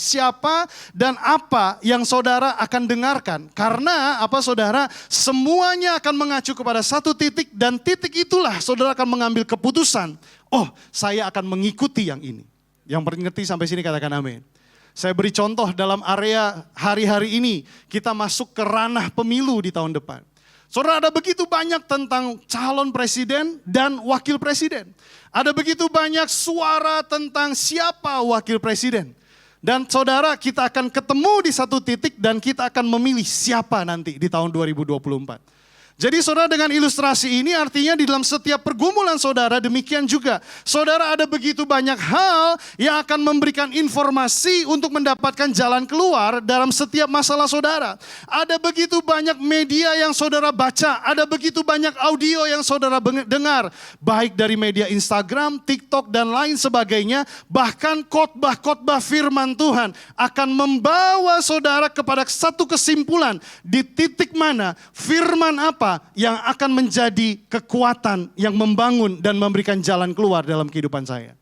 [SPEAKER 8] apa yang saudara akan dengarkan. Karena apa saudara, semuanya akan mengacu kepada satu titik, dan titik itulah saudara akan mengambil keputusan. Oh, saya akan mengikuti yang ini. Yang mengerti sampai sini katakan amin. Saya beri contoh dalam area hari-hari ini, kita masuk ke ranah pemilu di tahun depan. Saudara, ada begitu banyak tentang calon presiden dan wakil presiden. Ada begitu banyak suara tentang siapa wakil presiden. Dan saudara, kita akan ketemu di satu titik dan kita akan memilih siapa nanti di tahun 2024. Jadi saudara, dengan ilustrasi ini artinya di dalam setiap pergumulan saudara demikian juga. Saudara, ada begitu banyak hal yang akan memberikan informasi untuk mendapatkan jalan keluar dalam setiap masalah saudara. Ada begitu banyak media yang saudara baca, ada begitu banyak audio yang saudara dengar. Baik dari media Instagram, TikTok dan lain sebagainya. Bahkan khotbah-khotbah firman Tuhan akan membawa saudara kepada satu kesimpulan. Di titik mana firman apa yang akan menjadi kekuatan yang membangun dan memberikan jalan keluar dalam kehidupan saya.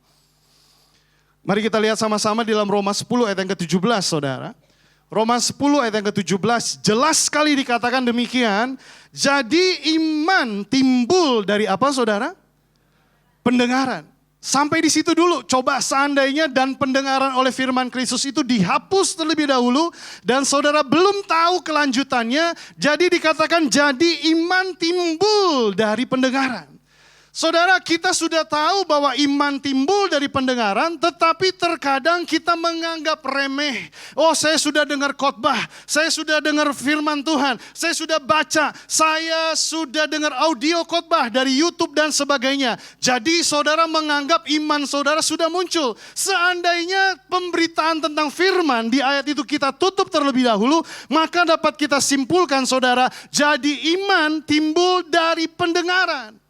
[SPEAKER 8] Mari kita lihat sama-sama di dalam Roma 10 ayat yang ke-17 saudara. Roma 10 ayat yang ke-17 jelas sekali dikatakan demikian. Jadi iman timbul dari apa saudara? Pendengaran. Sampai di situ dulu, coba seandainya dan pendengaran oleh firman Kristus itu dihapus terlebih dahulu dan saudara belum tahu kelanjutannya, jadi dikatakan jadi iman timbul dari pendengaran. Saudara, kita sudah tahu bahwa iman timbul dari pendengaran, tetapi terkadang kita menganggap remeh. Oh, saya sudah dengar khotbah, saya sudah dengar firman Tuhan, saya sudah baca, saya sudah dengar audio khotbah dari YouTube dan sebagainya. Jadi saudara menganggap iman saudara sudah muncul. Seandainya pemberitaan tentang firman di ayat itu kita tutup terlebih dahulu, maka dapat kita simpulkan saudara, jadi iman timbul dari pendengaran.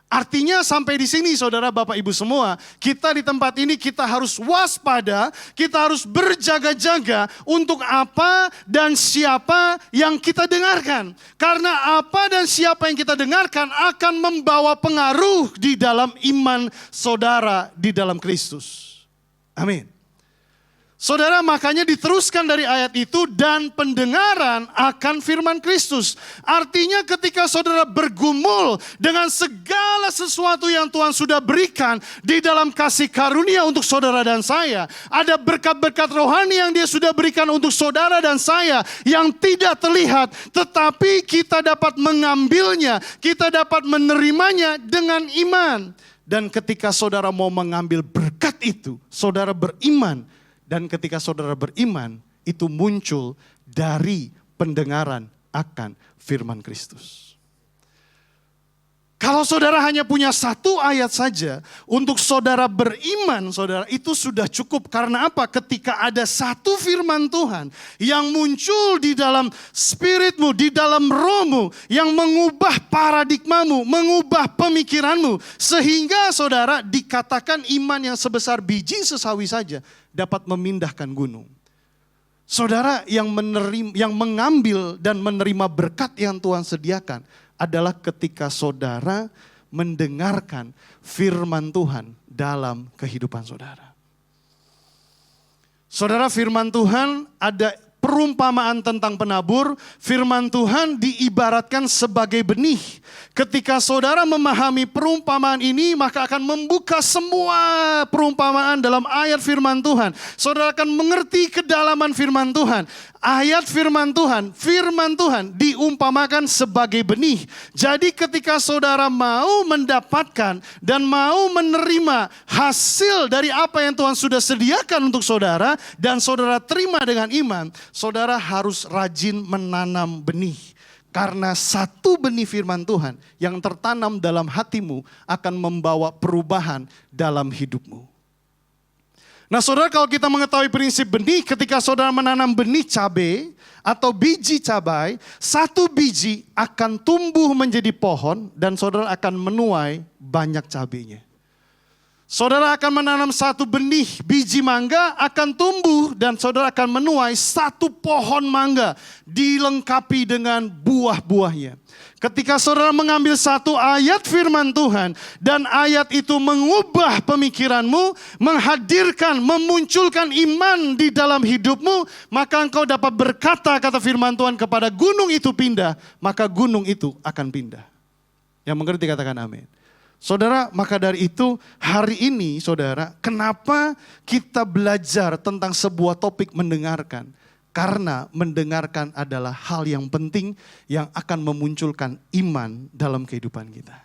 [SPEAKER 8] Artinya sampai di sini saudara Bapak Ibu semua, kita di tempat ini kita harus waspada, kita harus berjaga-jaga untuk apa dan siapa yang kita dengarkan. Karena apa dan siapa yang kita dengarkan akan membawa pengaruh di dalam iman saudara di dalam Kristus. Amin. Saudara, makanya diteruskan dari ayat itu dan pendengaran akan firman Kristus. Artinya ketika saudara bergumul dengan segala sesuatu yang Tuhan sudah berikan di dalam kasih karunia untuk saudara dan saya. Ada berkat-berkat rohani yang Dia sudah berikan untuk saudara dan saya yang tidak terlihat. Tetapi kita dapat mengambilnya, kita dapat menerimanya dengan iman. Dan ketika saudara mau mengambil berkat itu, saudara beriman. Dan ketika saudara beriman, itu muncul dari pendengaran akan firman Kristus. Kalau saudara hanya punya satu ayat saja, untuk saudara beriman, saudara, itu sudah cukup. Karena apa? Ketika ada satu firman Tuhan yang muncul di dalam spiritmu, di dalam rohmu, yang mengubah paradigmamu, mengubah pemikiranmu. Sehingga saudara dikatakan iman yang sebesar biji sesawi saja dapat memindahkan gunung. Saudara yang mengambil dan menerima berkat yang Tuhan sediakan adalah ketika saudara mendengarkan firman Tuhan dalam kehidupan saudara. Saudara, firman Tuhan ada perumpamaan tentang penabur. Firman Tuhan diibaratkan sebagai benih. Ketika saudara memahami perumpamaan ini, maka akan membuka semua perumpamaan dalam ayat firman Tuhan. Saudara akan mengerti kedalaman firman Tuhan. Ayat firman Tuhan diumpamakan sebagai benih. Jadi ketika saudara mau mendapatkan dan mau menerima hasil dari apa yang Tuhan sudah sediakan untuk saudara dan saudara terima dengan iman, saudara harus rajin menanam benih. Karena satu benih firman Tuhan yang tertanam dalam hatimu akan membawa perubahan dalam hidupmu. Nah saudara, kalau kita mengetahui prinsip benih, ketika saudara menanam benih cabai atau biji cabai, satu biji akan tumbuh menjadi pohon dan saudara akan menuai banyak cabainya. Saudara akan menanam satu benih biji mangga akan tumbuh dan saudara akan menuai satu pohon mangga dilengkapi dengan buah-buahnya. Ketika saudara mengambil satu ayat firman Tuhan dan ayat itu mengubah pemikiranmu, menghadirkan, memunculkan iman di dalam hidupmu, maka engkau dapat berkata kata firman Tuhan kepada gunung itu pindah, maka gunung itu akan pindah. Yang mengerti katakan amin. Saudara, maka dari itu hari ini saudara, kenapa kita belajar tentang sebuah topik mendengarkan? Karena mendengarkan adalah hal yang penting yang akan memunculkan iman dalam kehidupan kita.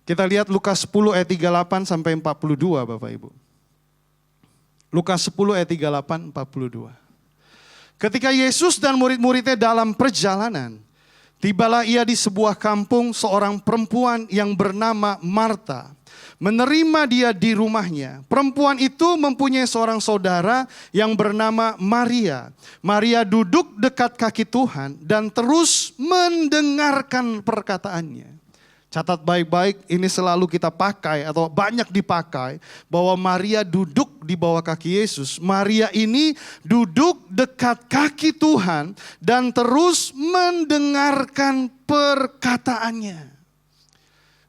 [SPEAKER 8] Kita lihat Lukas 10 ayat 38 sampai 42 Bapak Ibu. Lukas 10 ayat 38, 42. Ketika Yesus dan murid-muridnya dalam perjalanan, tibalah ia di sebuah kampung, seorang perempuan yang bernama Marta menerima dia di rumahnya. Perempuan itu mempunyai seorang saudara yang bernama Maria. Maria duduk dekat kaki Tuhan dan terus mendengarkan perkataannya. Catat baik-baik, ini selalu kita pakai atau banyak dipakai, bahwa Maria duduk di bawah kaki Yesus. Maria ini duduk dekat kaki Tuhan dan terus mendengarkan perkataannya.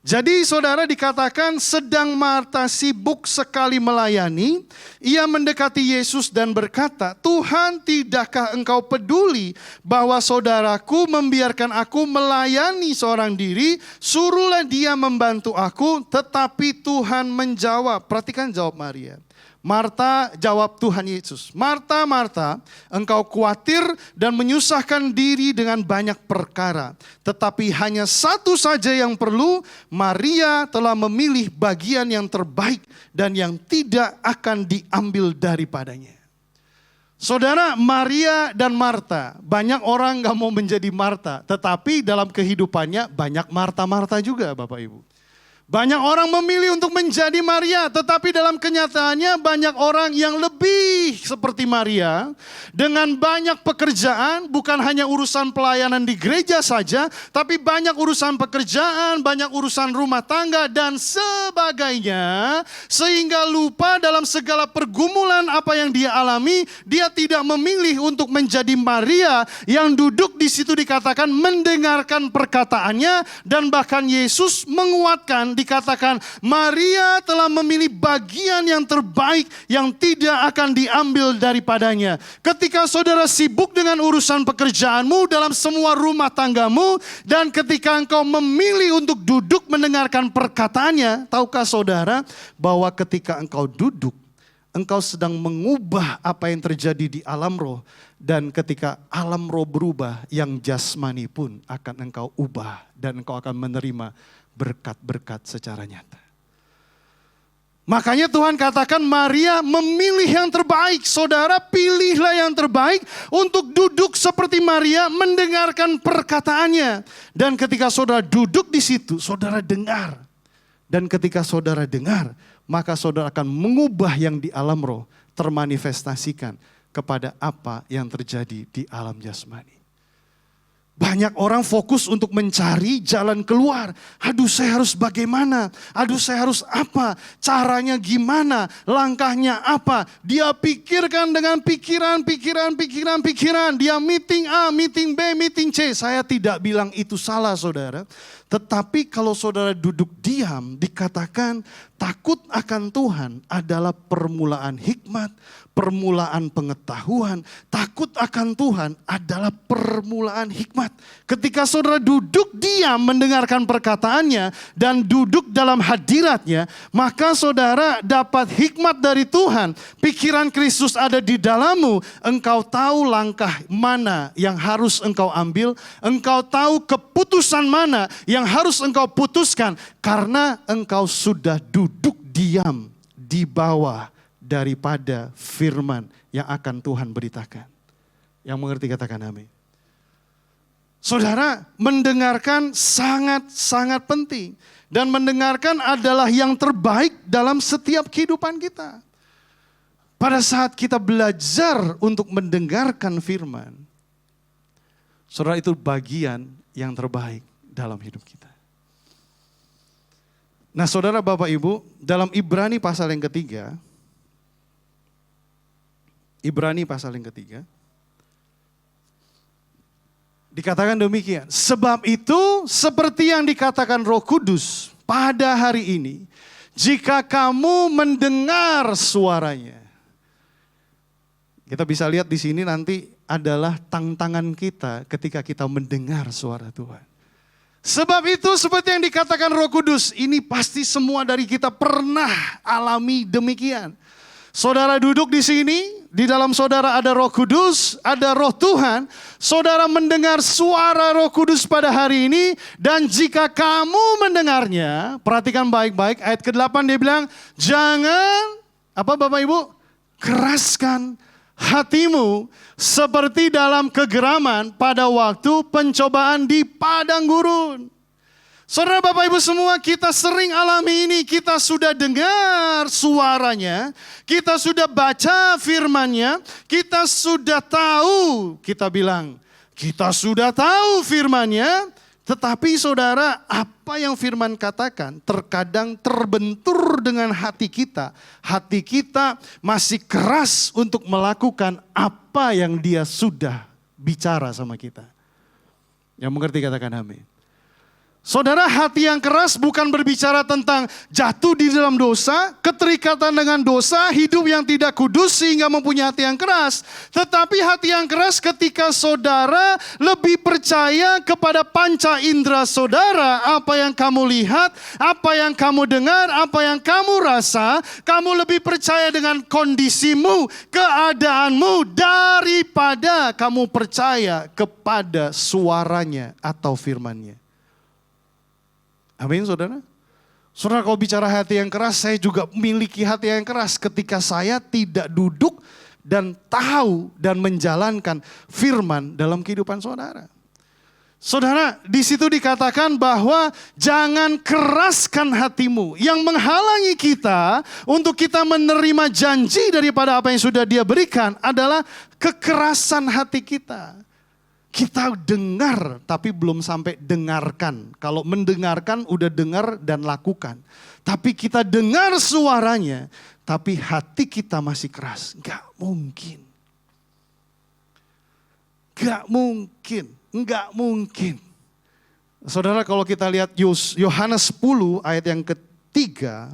[SPEAKER 8] Jadi saudara, dikatakan sedang Marta sibuk sekali melayani, ia mendekati Yesus dan berkata, "Tuhan, tidakkah engkau peduli bahwa saudaraku membiarkan aku melayani seorang diri? Suruhlah dia membantu aku." Tetapi Tuhan menjawab, perhatikan jawab Maria. Marta jawab Tuhan Yesus, "Marta, Marta, engkau khawatir dan menyusahkan diri dengan banyak perkara. Tetapi hanya satu saja yang perlu, Maria telah memilih bagian yang terbaik dan yang tidak akan diambil daripadanya." Saudara, Maria dan Marta, banyak orang gak mau menjadi Marta, tetapi dalam kehidupannya banyak Marta-Marta juga Bapak Ibu. Banyak orang memilih untuk menjadi Maria, tetapi dalam kenyataannya banyak orang yang lebih seperti Maria, dengan banyak pekerjaan, bukan hanya urusan pelayanan di gereja saja, tapi banyak urusan pekerjaan, banyak urusan rumah tangga dan sebagainya, sehingga lupa dalam segala pergumulan apa yang dia alami, dia tidak memilih untuk menjadi Maria yang duduk di situ dikatakan mendengarkan perkataannya, dan bahkan Yesus menguatkan, dikatakan Maria telah memilih bagian yang terbaik yang tidak akan diambil daripadanya. Ketika saudara sibuk dengan urusan pekerjaanmu dalam semua rumah tanggamu, dan ketika engkau memilih untuk duduk mendengarkan perkataannya, tahukah saudara bahwa ketika engkau duduk, engkau sedang mengubah apa yang terjadi di alam roh, dan ketika alam roh berubah, yang jasmani pun akan engkau ubah, dan engkau akan menerima berkat-berkat secara nyata. Makanya Tuhan katakan Maria memilih yang terbaik. Saudara, pilihlah yang terbaik untuk duduk seperti Maria mendengarkan perkataannya. Dan ketika saudara duduk di situ, saudara dengar. Dan ketika saudara dengar, maka saudara akan mengubah yang di alam roh termanifestasikan kepada apa yang terjadi di alam jasmani. Banyak orang fokus untuk mencari jalan keluar. Aduh, saya harus bagaimana? Aduh, saya harus apa? Caranya gimana? Langkahnya apa? Dia pikirkan dengan pikiran. Dia meeting A, meeting B, meeting C. Saya tidak bilang itu salah saudara. Tetapi kalau saudara duduk diam, dikatakan takut akan Tuhan adalah permulaan hikmat, permulaan pengetahuan. Takut akan Tuhan adalah permulaan hikmat. Ketika saudara duduk diam mendengarkan perkataannya dan duduk dalam hadiratnya, maka saudara dapat hikmat dari Tuhan. Pikiran Kristus ada di dalammu. Engkau tahu langkah mana yang harus engkau ambil. Engkau tahu keputusan mana yang harus engkau putuskan. Karena engkau sudah duduk diam di bawah daripada firman yang akan Tuhan beritakan. Yang mengerti katakan amin. Saudara, mendengarkan sangat-sangat penting. Dan mendengarkan adalah yang terbaik dalam setiap kehidupan kita. Pada saat kita belajar untuk mendengarkan firman, saudara, itu bagian yang terbaik dalam hidup kita. Nah saudara, Bapak Ibu, dalam Ibrani pasal yang ketiga, dikatakan demikian. Sebab itu seperti yang dikatakan Roh Kudus pada hari ini, jika kamu mendengar suaranya. Kita bisa lihat di sini nanti adalah tantangan kita ketika kita mendengar suara Tuhan. Sebab itu seperti yang dikatakan Roh Kudus, ini pasti semua dari kita pernah alami demikian. Saudara duduk di sini, di dalam saudara ada Roh Kudus, ada Roh Tuhan. Saudara mendengar suara Roh Kudus pada hari ini, dan jika kamu mendengarnya, perhatikan baik-baik ayat ke-8 dia bilang, jangan, apa Bapak Ibu? Keraskan hatimu seperti dalam kegeraman pada waktu pencobaan di padang gurun. Saudara Bapak Ibu semua, kita sering alami ini, kita sudah dengar suaranya, kita sudah baca firman-Nya, kita sudah tahu, kita bilang, kita sudah tahu firman-Nya, tetapi saudara, apa yang firman katakan terkadang terbentur dengan hati kita masih keras untuk melakukan apa yang dia sudah bicara sama kita. Yang mengerti katakan amin. Saudara, hati yang keras bukan berbicara tentang jatuh di dalam dosa, keterikatan dengan dosa, hidup yang tidak kudus sehingga mempunyai hati yang keras. Tetapi hati yang keras ketika saudara lebih percaya kepada panca indera saudara, apa yang kamu lihat, apa yang kamu dengar, apa yang kamu rasa, kamu lebih percaya dengan kondisimu, keadaanmu, daripada kamu percaya kepada suaranya atau firman-Nya. Amin saudara. Saudara, kalau bicara hati yang keras, saya juga memiliki hati yang keras ketika saya tidak duduk dan tahu dan menjalankan firman dalam kehidupan saudara. Saudara, di situ dikatakan bahwa jangan keraskan hatimu. Yang menghalangi kita untuk kita menerima janji daripada apa yang sudah Dia berikan adalah kekerasan hati kita. Kita dengar tapi belum sampai dengarkan. Kalau mendengarkan udah dengar dan lakukan. Tapi kita dengar suaranya tapi hati kita masih keras. Enggak mungkin. Enggak mungkin. Enggak mungkin. Saudara, kalau kita lihat Yohanes 10 ayat yang ketiga.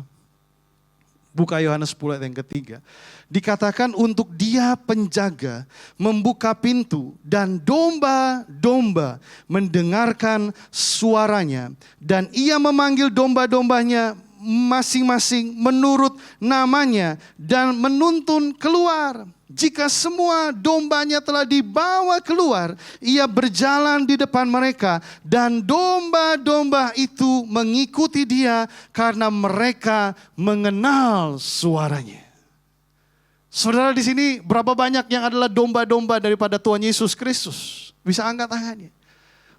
[SPEAKER 8] Buka Yohanes 10 ayat yang ketiga. Dikatakan untuk Dia penjaga membuka pintu dan domba-domba mendengarkan suaranya. Dan Ia memanggil domba-dombanya masing-masing menurut namanya dan menuntun keluar. Jika semua dombanya telah dibawa keluar, Ia berjalan di depan mereka dan domba-domba itu mengikuti Dia karena mereka mengenal suaranya. Saudara, di sini berapa banyak yang adalah domba-domba daripada Tuhan Yesus Kristus? Bisa angkat tangannya.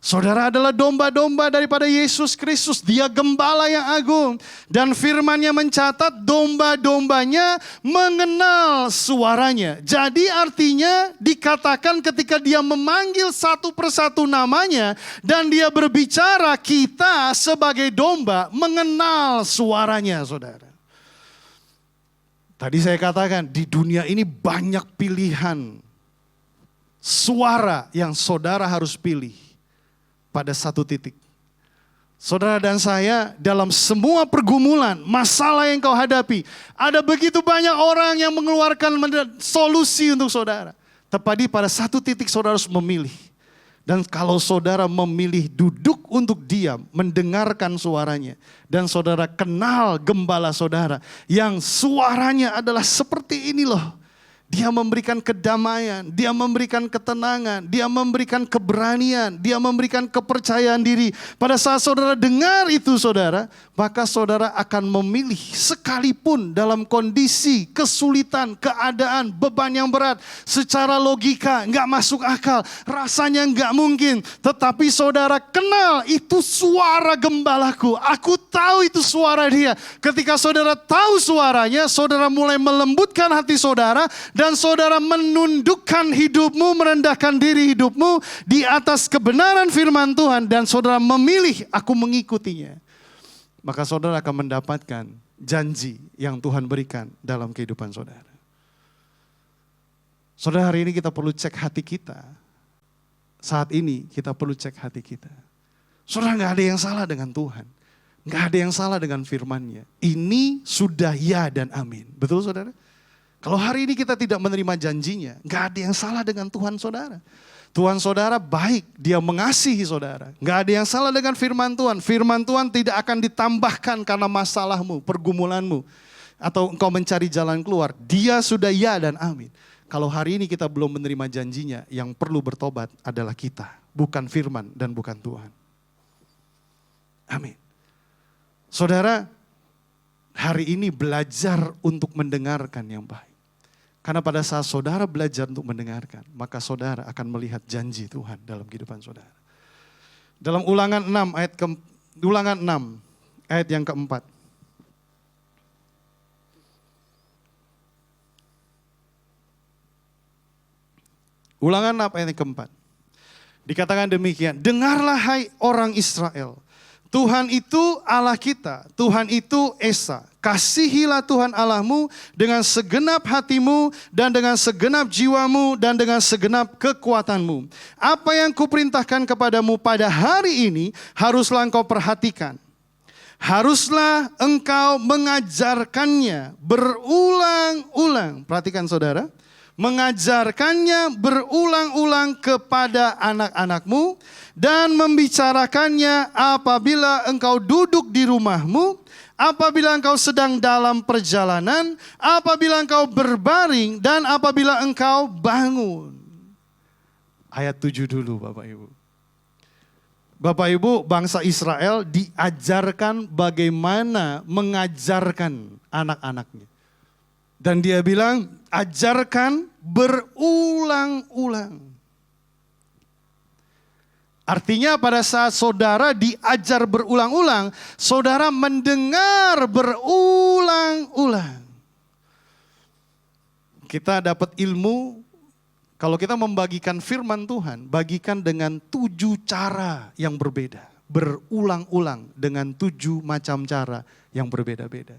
[SPEAKER 8] Saudara adalah domba-domba daripada Yesus Kristus. Dia gembala yang agung. Dan firman-Nya mencatat domba-dombanya mengenal suaranya. Jadi artinya dikatakan ketika Dia memanggil satu persatu namanya dan Dia berbicara, kita sebagai domba mengenal suaranya, saudara. Tadi saya katakan di dunia ini banyak pilihan suara yang saudara harus pilih. Pada satu titik. Saudara dan saya dalam semua pergumulan, masalah yang kau hadapi. Ada begitu banyak orang yang mengeluarkan solusi untuk saudara. Tetapi pada satu titik saudara harus memilih. Dan kalau saudara memilih duduk untuk diam, mendengarkan suaranya. Dan saudara kenal gembala saudara. Yang suaranya adalah seperti ini loh. Dia memberikan kedamaian, Dia memberikan ketenangan, Dia memberikan keberanian, Dia memberikan kepercayaan diri. Pada saat saudara dengar itu saudara, maka saudara akan memilih sekalipun dalam kondisi kesulitan, keadaan, beban yang berat. Secara logika nggak masuk akal, rasanya nggak mungkin. Tetapi saudara kenal itu suara gembalaku, aku tahu itu suara Dia. Ketika saudara tahu suaranya, saudara mulai melembutkan hati saudara. Dan saudara menundukkan hidupmu, merendahkan diri hidupmu di atas kebenaran firman Tuhan. Dan saudara memilih, aku mengikutinya. Maka saudara akan mendapatkan janji yang Tuhan berikan dalam kehidupan saudara. Saudara, hari ini kita perlu cek hati kita. Saat ini kita perlu cek hati kita. Saudara, gak ada yang salah dengan Tuhan. Gak ada yang salah dengan firman-Nya. Ini sudah ya dan amin. Betul saudara? Kalau hari ini kita tidak menerima janjinya, gak ada yang salah dengan Tuhan saudara. Tuhan saudara baik, dia mengasihi saudara. Nggak ada yang salah dengan firman Tuhan. Firman Tuhan tidak akan ditambahkan karena masalahmu, pergumulanmu, atau engkau mencari jalan keluar. Dia sudah ya dan amin. Kalau hari ini kita belum menerima janjinya, yang perlu bertobat adalah kita. Bukan firman dan bukan Tuhan. Amin. Saudara, hari ini belajar untuk mendengarkan yang baik. Karena pada saat saudara belajar untuk mendengarkan, maka saudara akan melihat janji Tuhan dalam kehidupan saudara. Dalam Ulangan 6 ayat yang keempat. Ulangan 6 ayat yang keempat. Dikatakan demikian, dengarlah hai orang Israel, Tuhan itu Allah kita, Tuhan itu Esa. Kasihilah Tuhan Allahmu dengan segenap hatimu dan dengan segenap jiwamu dan dengan segenap kekuatanmu. Apa yang kuperintahkan kepadamu pada hari ini haruslah engkau perhatikan. Haruslah engkau mengajarkannya berulang-ulang. Perhatikan saudara. Mengajarkannya berulang-ulang kepada anak-anakmu dan membicarakannya apabila engkau duduk di rumahmu, apabila engkau sedang dalam perjalanan, apabila engkau berbaring, dan apabila engkau bangun. Ayat 7 dulu Bapak Ibu. Bapak Ibu, bangsa Israel diajarkan bagaimana mengajarkan anak-anaknya. Dan dia bilang, ajarkan berulang-ulang. Artinya pada saat saudara diajar berulang-ulang, saudara mendengar berulang-ulang. Kita dapat ilmu, kalau kita membagikan firman Tuhan, bagikan dengan 7 cara yang berbeda. Berulang-ulang dengan 7 macam cara yang berbeda-beda.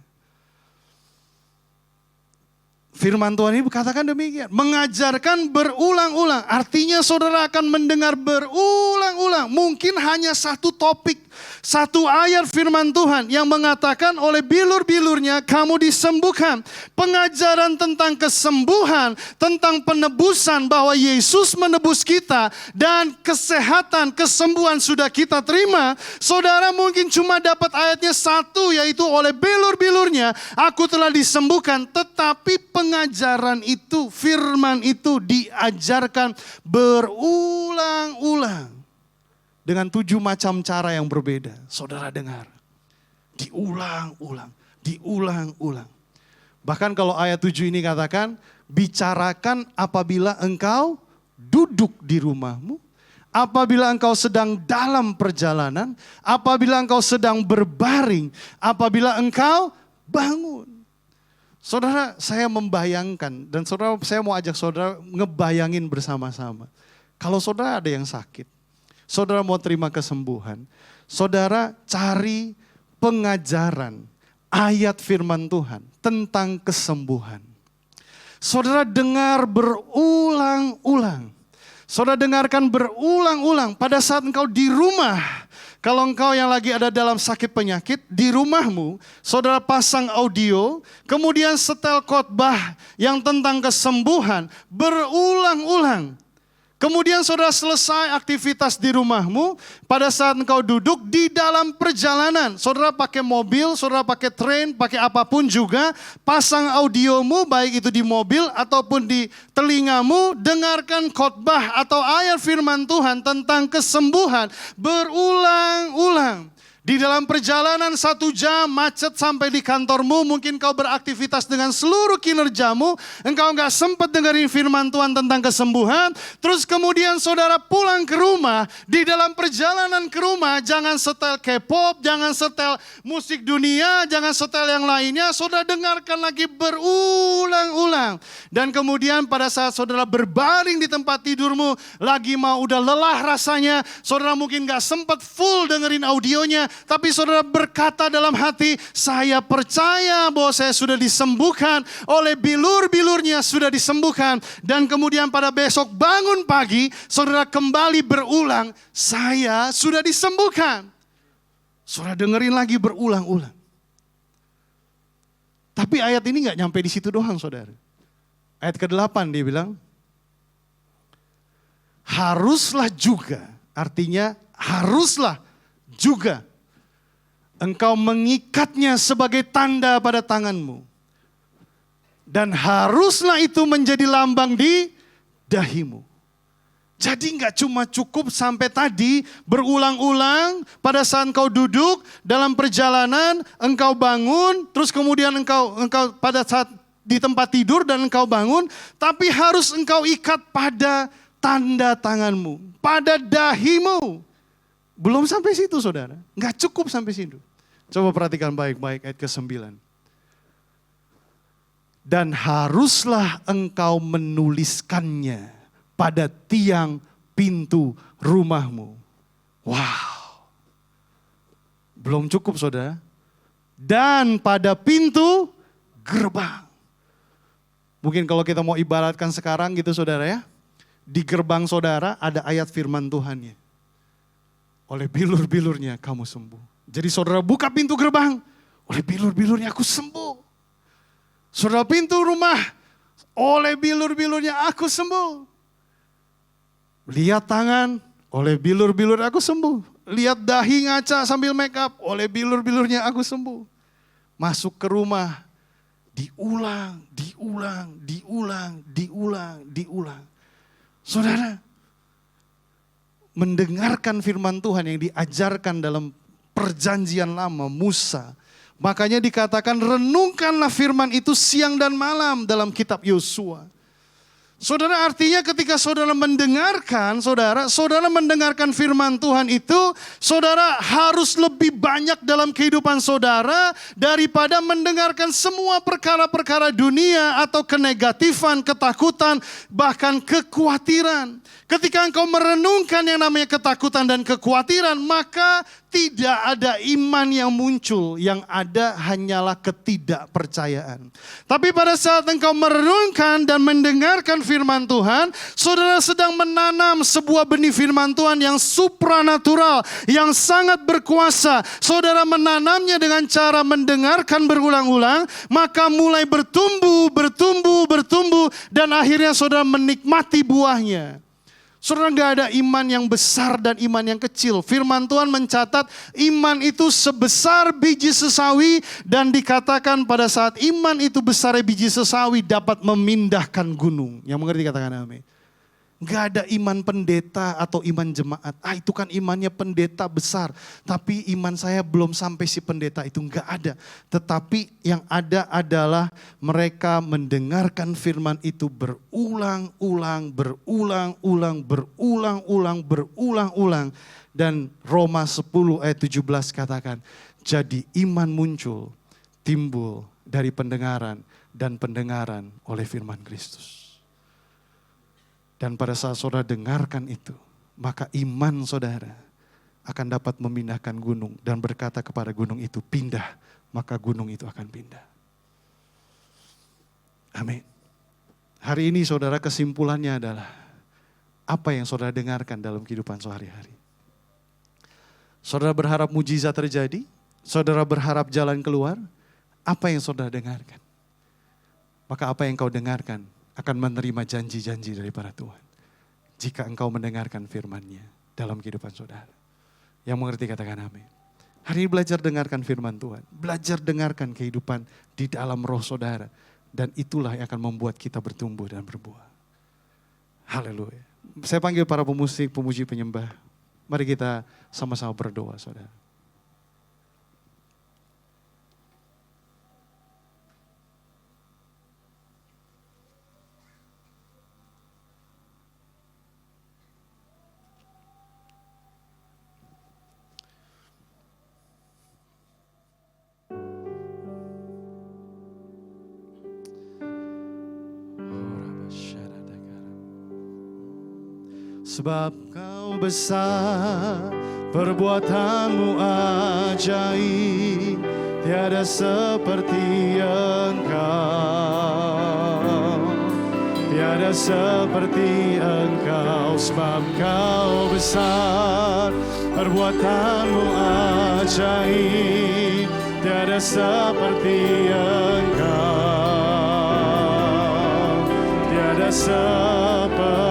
[SPEAKER 8] Firman Tuhan ini katakan demikian, mengajarkan berulang-ulang. Artinya saudara akan mendengar berulang-ulang. Mungkin hanya satu topik, satu ayat firman Tuhan yang mengatakan oleh bilur-bilurnya kamu disembuhkan. Pengajaran tentang kesembuhan, tentang penebusan bahwa Yesus menebus kita dan kesehatan, kesembuhan sudah kita terima. Saudara mungkin cuma dapat ayatnya satu, yaitu oleh bilur-bilurnya aku telah disembuhkan. Tetapi pengajaran itu, firman itu diajarkan berulang-ulang. Dengan 7 macam cara yang berbeda. Saudara dengar. Diulang-ulang. Diulang-ulang. Bahkan kalau ayat 7 ini katakan, bicarakan apabila engkau duduk di rumahmu, apabila engkau sedang dalam perjalanan, apabila engkau sedang berbaring, apabila engkau bangun. Saudara, saya membayangkan, dan saudara, saya mau ajak saudara ngebayangin bersama-sama. Kalau saudara ada yang sakit, saudara mau terima kesembuhan, saudara cari pengajaran ayat firman Tuhan tentang kesembuhan. Saudara dengar berulang-ulang. Saudara dengarkan berulang-ulang pada saat engkau di rumah. Kalau engkau yang lagi ada dalam sakit penyakit, di rumahmu, saudara pasang audio, kemudian setel khotbah yang tentang kesembuhan, berulang-ulang. Kemudian saudara selesai aktivitas di rumahmu, pada saat engkau duduk di dalam perjalanan. Saudara pakai mobil, saudara pakai train, pakai apapun juga, pasang audiomu baik itu di mobil ataupun di telingamu, dengarkan khotbah atau ayat firman Tuhan tentang kesembuhan berulang-ulang. Di dalam perjalanan 1 jam macet sampai di kantormu, mungkin kau beraktivitas dengan seluruh kinerjamu, engkau nggak sempat dengerin firman Tuhan tentang kesembuhan, terus kemudian saudara pulang ke rumah, di dalam perjalanan ke rumah jangan setel K-pop, jangan setel musik dunia, jangan setel yang lainnya, saudara dengarkan lagi berulang-ulang. Dan kemudian pada saat saudara berbaring di tempat tidurmu, lagi mau udah lelah rasanya, saudara mungkin nggak sempat full dengerin audionya, tapi saudara berkata dalam hati, saya percaya bahwa saya sudah disembuhkan, oleh bilur-bilurnya sudah disembuhkan. Dan kemudian pada besok bangun pagi, saudara kembali berulang, saya sudah disembuhkan. Saudara dengerin lagi berulang-ulang. Tapi ayat ini gak nyampe di situ doang saudara. Ayat ke-8 dia bilang, haruslah juga, artinya haruslah juga engkau mengikatnya sebagai tanda pada tanganmu. Dan haruslah itu menjadi lambang di dahimu. Jadi nggak cuma cukup sampai tadi berulang-ulang pada saat engkau duduk dalam perjalanan, engkau bangun, terus kemudian engkau pada saat di tempat tidur dan engkau bangun, tapi harus engkau ikat pada tanda tanganmu, pada dahimu. Belum sampai situ saudara, nggak cukup sampai situ. Coba perhatikan baik-baik ayat ke-9. Dan haruslah engkau menuliskannya pada tiang pintu rumahmu. Wow. Belum cukup saudara. Dan pada pintu gerbang. Mungkin kalau kita mau ibaratkan sekarang gitu saudara ya. Di gerbang saudara ada ayat firman Tuhannya. Oleh bilur-bilurnya kamu sembuh. Jadi saudara buka pintu gerbang. Oleh bilur-bilurnya aku sembuh. Saudara pintu rumah. Oleh bilur-bilurnya aku sembuh. Lihat tangan, oleh bilur-bilur aku sembuh. Lihat dahi ngaca sambil make up, oleh bilur-bilurnya aku sembuh. Masuk ke rumah, diulang. Saudara, mendengarkan firman Tuhan yang diajarkan dalam perjanjian lama Musa. Makanya dikatakan renungkanlah firman itu siang dan malam dalam kitab Yosua. Saudara, artinya ketika saudara mendengarkan, saudara mendengarkan firman Tuhan itu, saudara harus lebih banyak dalam kehidupan saudara daripada mendengarkan semua perkara-perkara dunia atau kenegatifan, ketakutan, bahkan kekhawatiran. Ketika engkau merenungkan yang namanya ketakutan dan kekhawatiran, maka tidak ada iman yang muncul, yang ada hanyalah ketidakpercayaan. Tapi pada saat engkau merenungkan dan mendengarkan firman Tuhan, saudara sedang menanam sebuah benih firman Tuhan yang supranatural, yang sangat berkuasa. Saudara menanamnya dengan cara mendengarkan berulang-ulang, maka mulai bertumbuh, dan akhirnya saudara menikmati buahnya. Saudara, gak ada iman yang besar dan iman yang kecil. Firman Tuhan mencatat iman itu sebesar biji sesawi, dan dikatakan pada saat iman itu besar biji sesawi dapat memindahkan gunung. Yang mengerti katakan amin. Gak ada iman pendeta atau iman jemaat. Itu kan imannya pendeta besar. Tapi iman saya belum sampai si pendeta itu, gak ada. Tetapi yang ada adalah mereka mendengarkan firman itu berulang-ulang. Dan Roma 10 ayat 17 katakan, jadi iman muncul, timbul dari pendengaran, dan pendengaran oleh firman Kristus. Dan pada saat saudara dengarkan itu, maka iman saudara akan dapat memindahkan gunung dan berkata kepada gunung itu pindah, maka gunung itu akan pindah. Amin. Hari ini saudara, kesimpulannya adalah apa yang saudara dengarkan dalam kehidupan sehari-hari. Saudara berharap mujizat terjadi, saudara berharap jalan keluar, apa yang saudara dengarkan? Maka apa yang kau dengarkan akan menerima janji-janji daripada Tuhan. Jika engkau mendengarkan firman-Nya dalam kehidupan saudara. Yang mengerti katakan amin. Hari ini belajar dengarkan firman Tuhan. Belajar dengarkan kehidupan di dalam roh saudara. Dan itulah yang akan membuat kita bertumbuh dan berbuah. Haleluya. Saya panggil para pemusik, pemuji, penyembah. Mari kita sama-sama berdoa saudara. Sebab kau besar, perbuatanmu ajaib, tiada seperti engkau. Tiada seperti engkau, sebab kau besar, perbuatanmu ajaib, tiada seperti engkau. Tiada seperti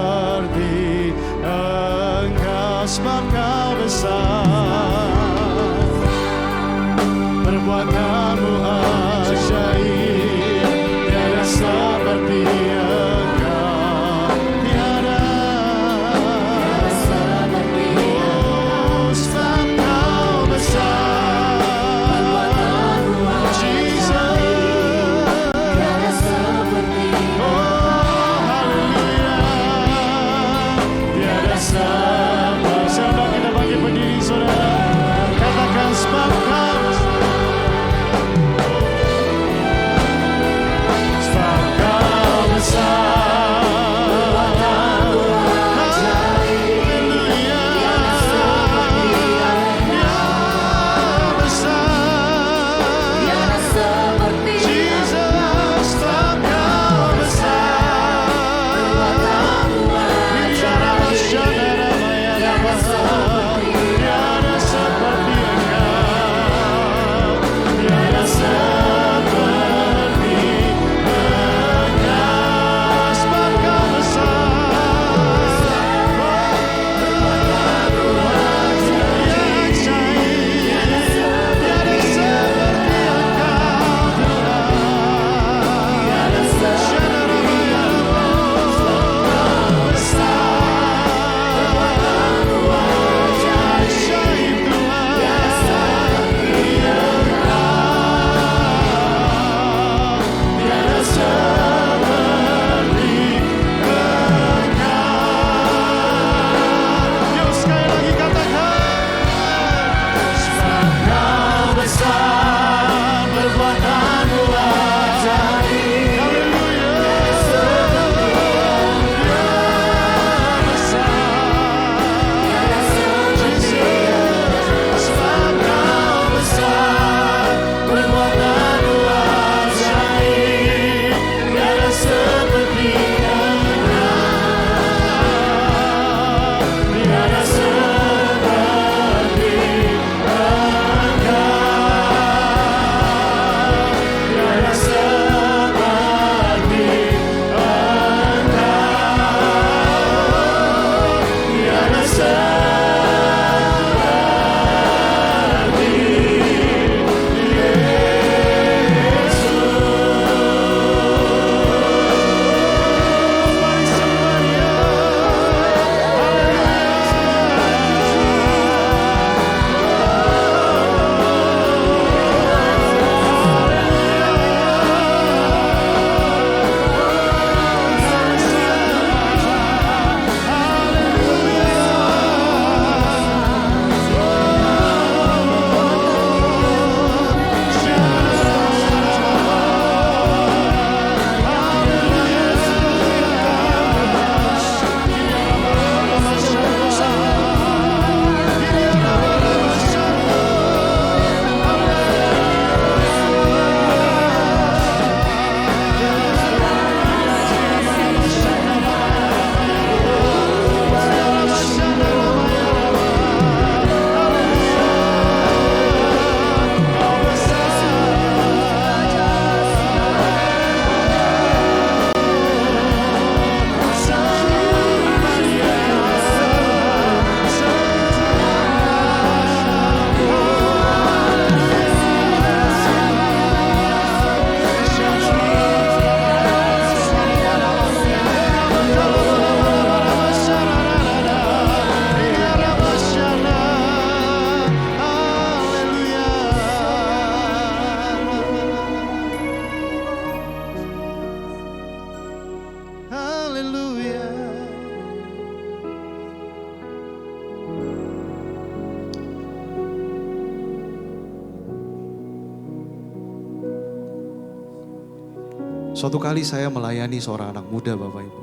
[SPEAKER 8] Suatu kali saya melayani seorang anak muda, Bapak Ibu.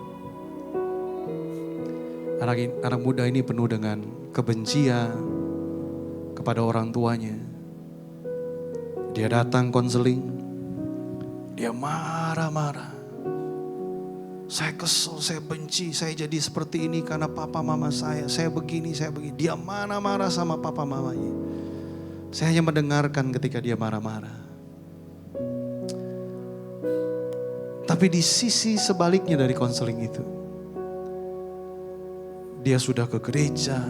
[SPEAKER 8] Anak muda ini penuh dengan kebencian kepada orang tuanya. Dia datang konseling, dia marah-marah. Saya kesel, saya benci, saya jadi seperti ini karena papa mama saya begini, saya begini. Dia marah-marah sama papa mamanya. Saya hanya mendengarkan ketika dia marah-marah. Tapi di sisi sebaliknya dari konseling itu, dia sudah ke gereja,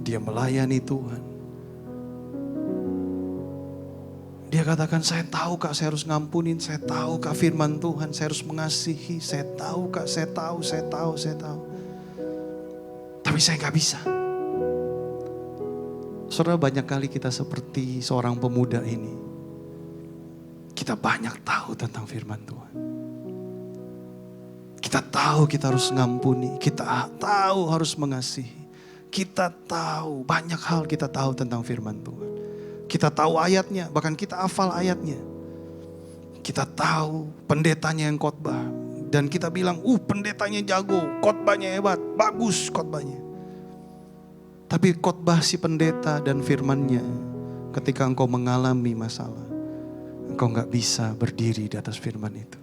[SPEAKER 8] dia melayani Tuhan. Dia katakan, saya tahu Kak, saya harus ngampunin, saya tahu Kak firman Tuhan, saya harus mengasihi, saya tahu Kak, saya tahu. Tapi saya gak bisa. Saudara, banyak kali kita seperti seorang pemuda ini. Kita banyak tahu tentang firman Tuhan. Kita tahu kita harus ngampuni, kita tahu harus mengasihi. Kita tahu, banyak hal kita tahu tentang firman Tuhan. Kita tahu ayatnya, bahkan kita hafal ayatnya. Kita tahu pendetanya yang khotbah. Dan kita bilang, pendetanya jago, khotbahnya hebat, bagus khotbahnya. Tapi khotbah si pendeta dan firmannya, ketika engkau mengalami masalah, engkau gak bisa berdiri di atas firman itu.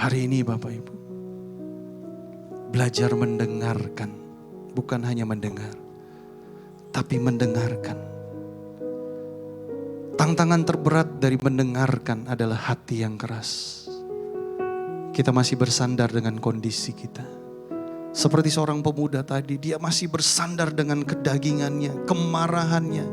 [SPEAKER 8] Hari ini Bapak Ibu, belajar mendengarkan, bukan hanya mendengar, tapi mendengarkan. Tantangan terberat dari mendengarkan adalah hati yang keras. Kita masih bersandar dengan kondisi kita. Seperti seorang pemuda tadi, dia masih bersandar dengan kedagingannya, kemarahannya,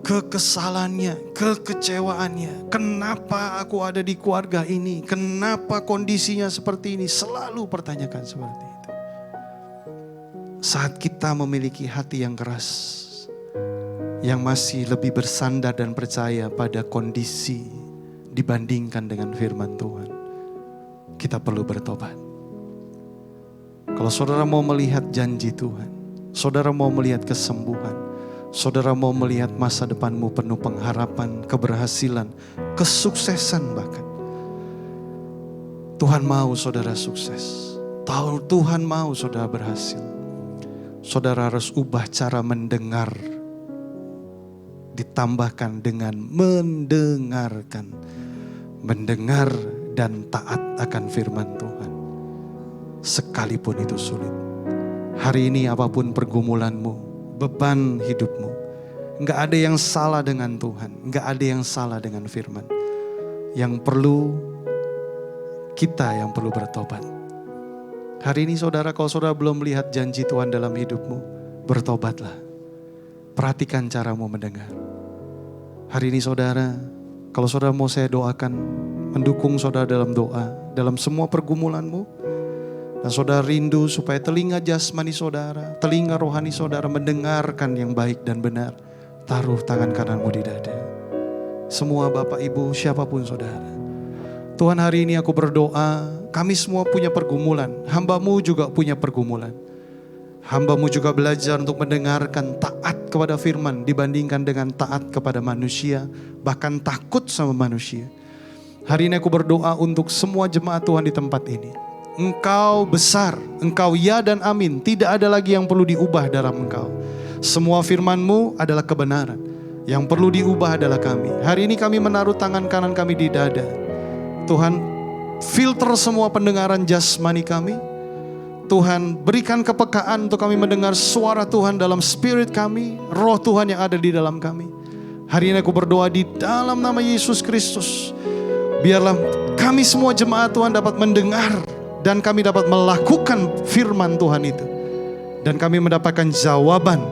[SPEAKER 8] kekesalannya, kekecewaannya. Kenapa aku ada di keluarga ini? Kenapa kondisinya seperti ini? Selalu pertanyakan seperti itu. Saat kita memiliki hati yang keras, yang masih lebih bersandar dan percaya pada kondisi dibandingkan dengan firman Tuhan, kita perlu bertobat. Kalau saudara mau melihat janji Tuhan, saudara mau melihat kesembuhan, saudara mau melihat masa depanmu penuh pengharapan, keberhasilan, kesuksesan bahkan. Tuhan mau saudara sukses. Tuhan mau saudara berhasil. Saudara harus ubah cara mendengar, ditambahkan dengan mendengarkan. Mendengar dan taat akan firman Tuhan. Sekalipun itu sulit. Hari ini apapun pergumulanmu, beban hidupmu, gak ada yang salah dengan Tuhan, gak ada yang salah dengan firman. Yang perlu, kita yang perlu bertobat. Hari ini saudara, kalau saudara belum melihat janji Tuhan dalam hidupmu, bertobatlah. Perhatikan caramu mendengar. Hari ini saudara, kalau saudara mau saya doakan, mendukung saudara dalam doa, dalam semua pergumulanmu. Dan saudara rindu supaya telinga jasmani saudara, telinga rohani saudara mendengarkan yang baik dan benar. Taruh tangan kananmu di dada. Semua Bapak Ibu, siapapun saudara. Tuhan, hari ini aku berdoa, kami semua punya pergumulan. Hamba-Mu juga punya pergumulan. Hamba-Mu juga belajar untuk mendengarkan, taat kepada firman dibandingkan dengan taat kepada manusia, bahkan takut sama manusia. Hari ini aku berdoa untuk semua jemaat Tuhan di tempat ini. Engkau besar, Engkau ya dan amin. Tidak ada lagi yang perlu diubah dalam Engkau. Semua firman-Mu adalah kebenaran. Yang perlu diubah adalah kami. Hari ini kami menaruh tangan kanan kami di dada. Tuhan, filter semua pendengaran jasmani kami. Tuhan, berikan kepekaan untuk kami mendengar suara Tuhan dalam spirit kami. Roh Tuhan yang ada di dalam kami. Hari ini aku berdoa di dalam nama Yesus Kristus. Biarlah kami semua jemaat Tuhan dapat mendengar. Dan kami dapat melakukan firman Tuhan itu. Dan kami mendapatkan jawaban.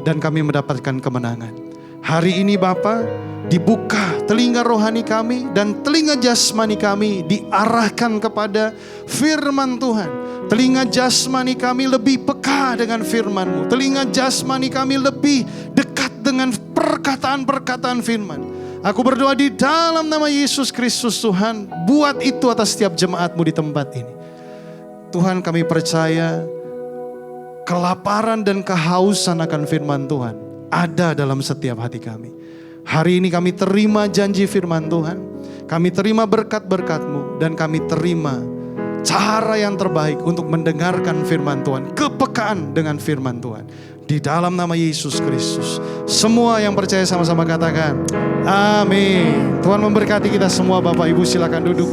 [SPEAKER 8] Dan kami mendapatkan kemenangan. Hari ini Bapa, dibuka telinga rohani kami. Dan telinga jasmani kami diarahkan kepada firman Tuhan. Telinga jasmani kami lebih peka dengan firman-Mu. Telinga jasmani kami lebih dekat dengan perkataan-perkataan firman. Aku berdoa di dalam nama Yesus Kristus Tuhan. Buat itu atas setiap jemaat-Mu di tempat ini. Tuhan, kami percaya kelaparan dan kehausan akan firman Tuhan ada dalam setiap hati kami. Hari ini kami terima janji firman Tuhan. Kami terima berkat-berkat-Mu dan kami terima cara yang terbaik untuk mendengarkan firman Tuhan. Kepekaan dengan firman Tuhan. Di dalam nama Yesus Kristus. Semua yang percaya sama-sama katakan, amin. Tuhan memberkati kita semua. Bapak Ibu silakan duduk.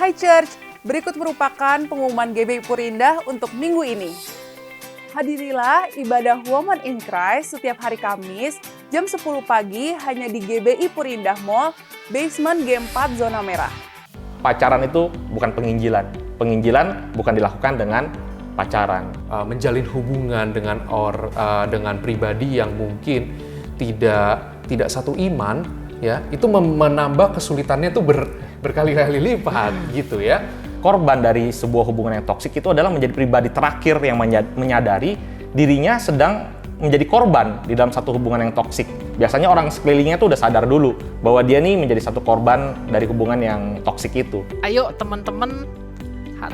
[SPEAKER 9] Hai Church, berikut merupakan pengumuman GBI Puri Indah untuk minggu ini. Hadirilah ibadah Women in Christ setiap hari Kamis jam 10 pagi hanya di GBI Puri Indah Mall, basement G4 zona merah.
[SPEAKER 10] Pacaran itu bukan penginjilan. Penginjilan bukan dilakukan dengan pacaran.
[SPEAKER 11] Menjalin hubungan dengan pribadi yang mungkin tidak satu iman, ya, itu menambah kesulitannya itu berkali-kali lipat gitu ya.
[SPEAKER 10] Korban dari sebuah hubungan yang toksik itu adalah menjadi pribadi terakhir yang menyadari dirinya sedang menjadi korban di dalam satu hubungan yang toksik. Biasanya orang sekelilingnya tuh udah sadar dulu bahwa dia nih menjadi satu korban dari hubungan yang toksik itu.
[SPEAKER 12] Ayo teman-teman,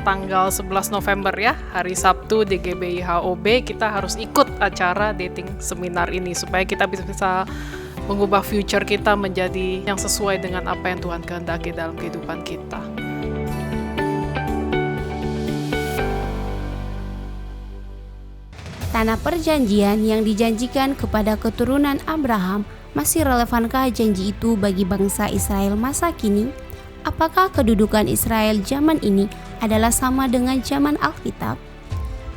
[SPEAKER 12] tanggal 11 November ya, hari Sabtu di GBI HOB, kita harus ikut acara dating seminar ini supaya kita bisa mengubah future kita menjadi yang sesuai dengan apa yang Tuhan kehendaki dalam kehidupan kita.
[SPEAKER 13] Tanah perjanjian yang dijanjikan kepada keturunan Abraham, masih relevankah janji itu bagi bangsa Israel masa kini? Apakah kedudukan Israel zaman ini adalah sama dengan zaman Alkitab?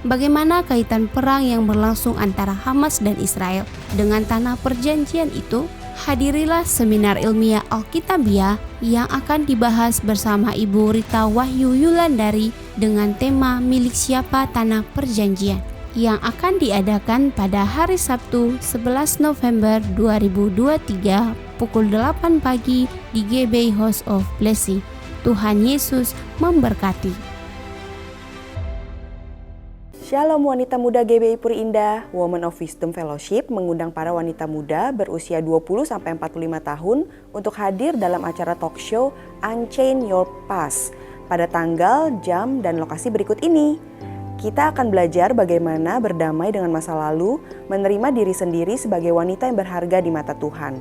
[SPEAKER 13] Bagaimana kaitan perang yang berlangsung antara Hamas dan Israel dengan tanah perjanjian itu? Hadirilah seminar ilmiah Alkitabiah yang akan dibahas bersama Ibu Rita Wahyu Yulandari dengan tema Milik Siapa Tanah Perjanjian yang akan diadakan pada hari Sabtu 11 November 2023 pukul 8 pagi di GBI House of Blessing. Tuhan Yesus memberkati.
[SPEAKER 14] Shalom wanita muda GBI Puri Indah, Women of Wisdom Fellowship mengundang para wanita muda berusia 20-45 tahun untuk hadir dalam acara talk show Unchain Your Past pada tanggal, jam, dan lokasi berikut ini. Kita akan belajar bagaimana berdamai dengan masa lalu, menerima diri sendiri sebagai wanita yang berharga di mata Tuhan.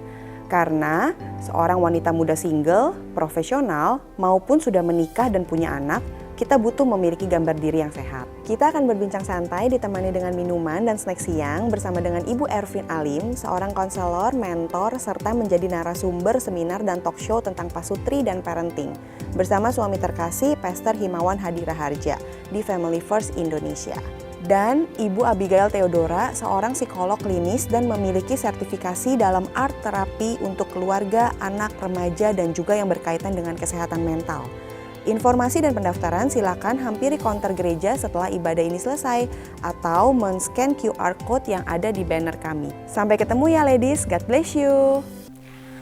[SPEAKER 14] Karena seorang wanita muda single, profesional, maupun sudah menikah dan punya anak, kita butuh memiliki gambar diri yang sehat. Kita akan berbincang santai ditemani dengan minuman dan snack siang bersama dengan Ibu Ervin Alim, seorang konselor, mentor, serta menjadi narasumber seminar dan talk show tentang pasutri dan parenting. Bersama suami terkasih, Pastor Himawan Hadira Harja di Family First Indonesia. Dan Ibu Abigail Theodora, seorang psikolog klinis dan memiliki sertifikasi dalam art terapi untuk keluarga, anak, remaja, dan juga yang berkaitan dengan kesehatan mental. Informasi dan pendaftaran silakan hampiri counter gereja setelah ibadah ini selesai atau men-scan QR code yang ada di banner kami. Sampai ketemu ya ladies, God bless you.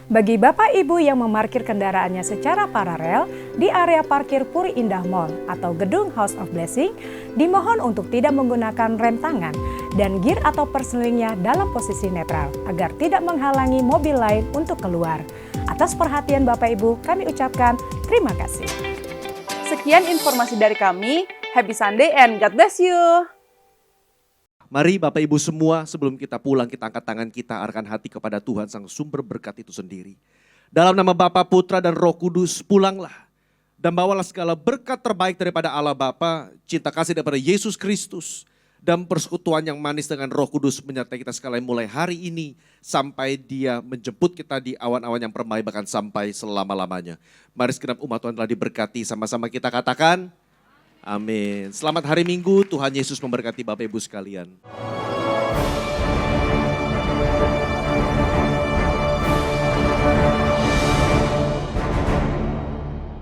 [SPEAKER 1] Bagi Bapak Ibu yang memarkir kendaraannya secara paralel di area parkir Puri Indah Mall atau gedung House of Blessing, dimohon untuk tidak menggunakan rem tangan dan gear atau perselingnya dalam posisi netral agar tidak menghalangi mobil lain untuk keluar. Atas perhatian Bapak Ibu, kami ucapkan terima kasih.
[SPEAKER 9] Sekian informasi dari kami. Happy Sunday and God bless you.
[SPEAKER 15] Mari Bapak Ibu semua, sebelum kita pulang, kita angkat tangan kita, arahkan hati kepada Tuhan sang sumber berkat itu sendiri. Dalam nama Bapa, Putra, dan Roh Kudus, pulanglah. Dan bawalah segala berkat terbaik daripada Allah Bapa, cinta kasih daripada Yesus Kristus, dan persekutuan yang manis dengan Roh Kudus menyertai kita sekalian mulai hari ini sampai Dia menjemput kita di awan-awan yang permai bahkan sampai selama-lamanya. Mari segenap umat Tuhan telah diberkati, sama-sama kita katakan amin. Selamat hari Minggu, Tuhan Yesus memberkati Bapak Ibu sekalian.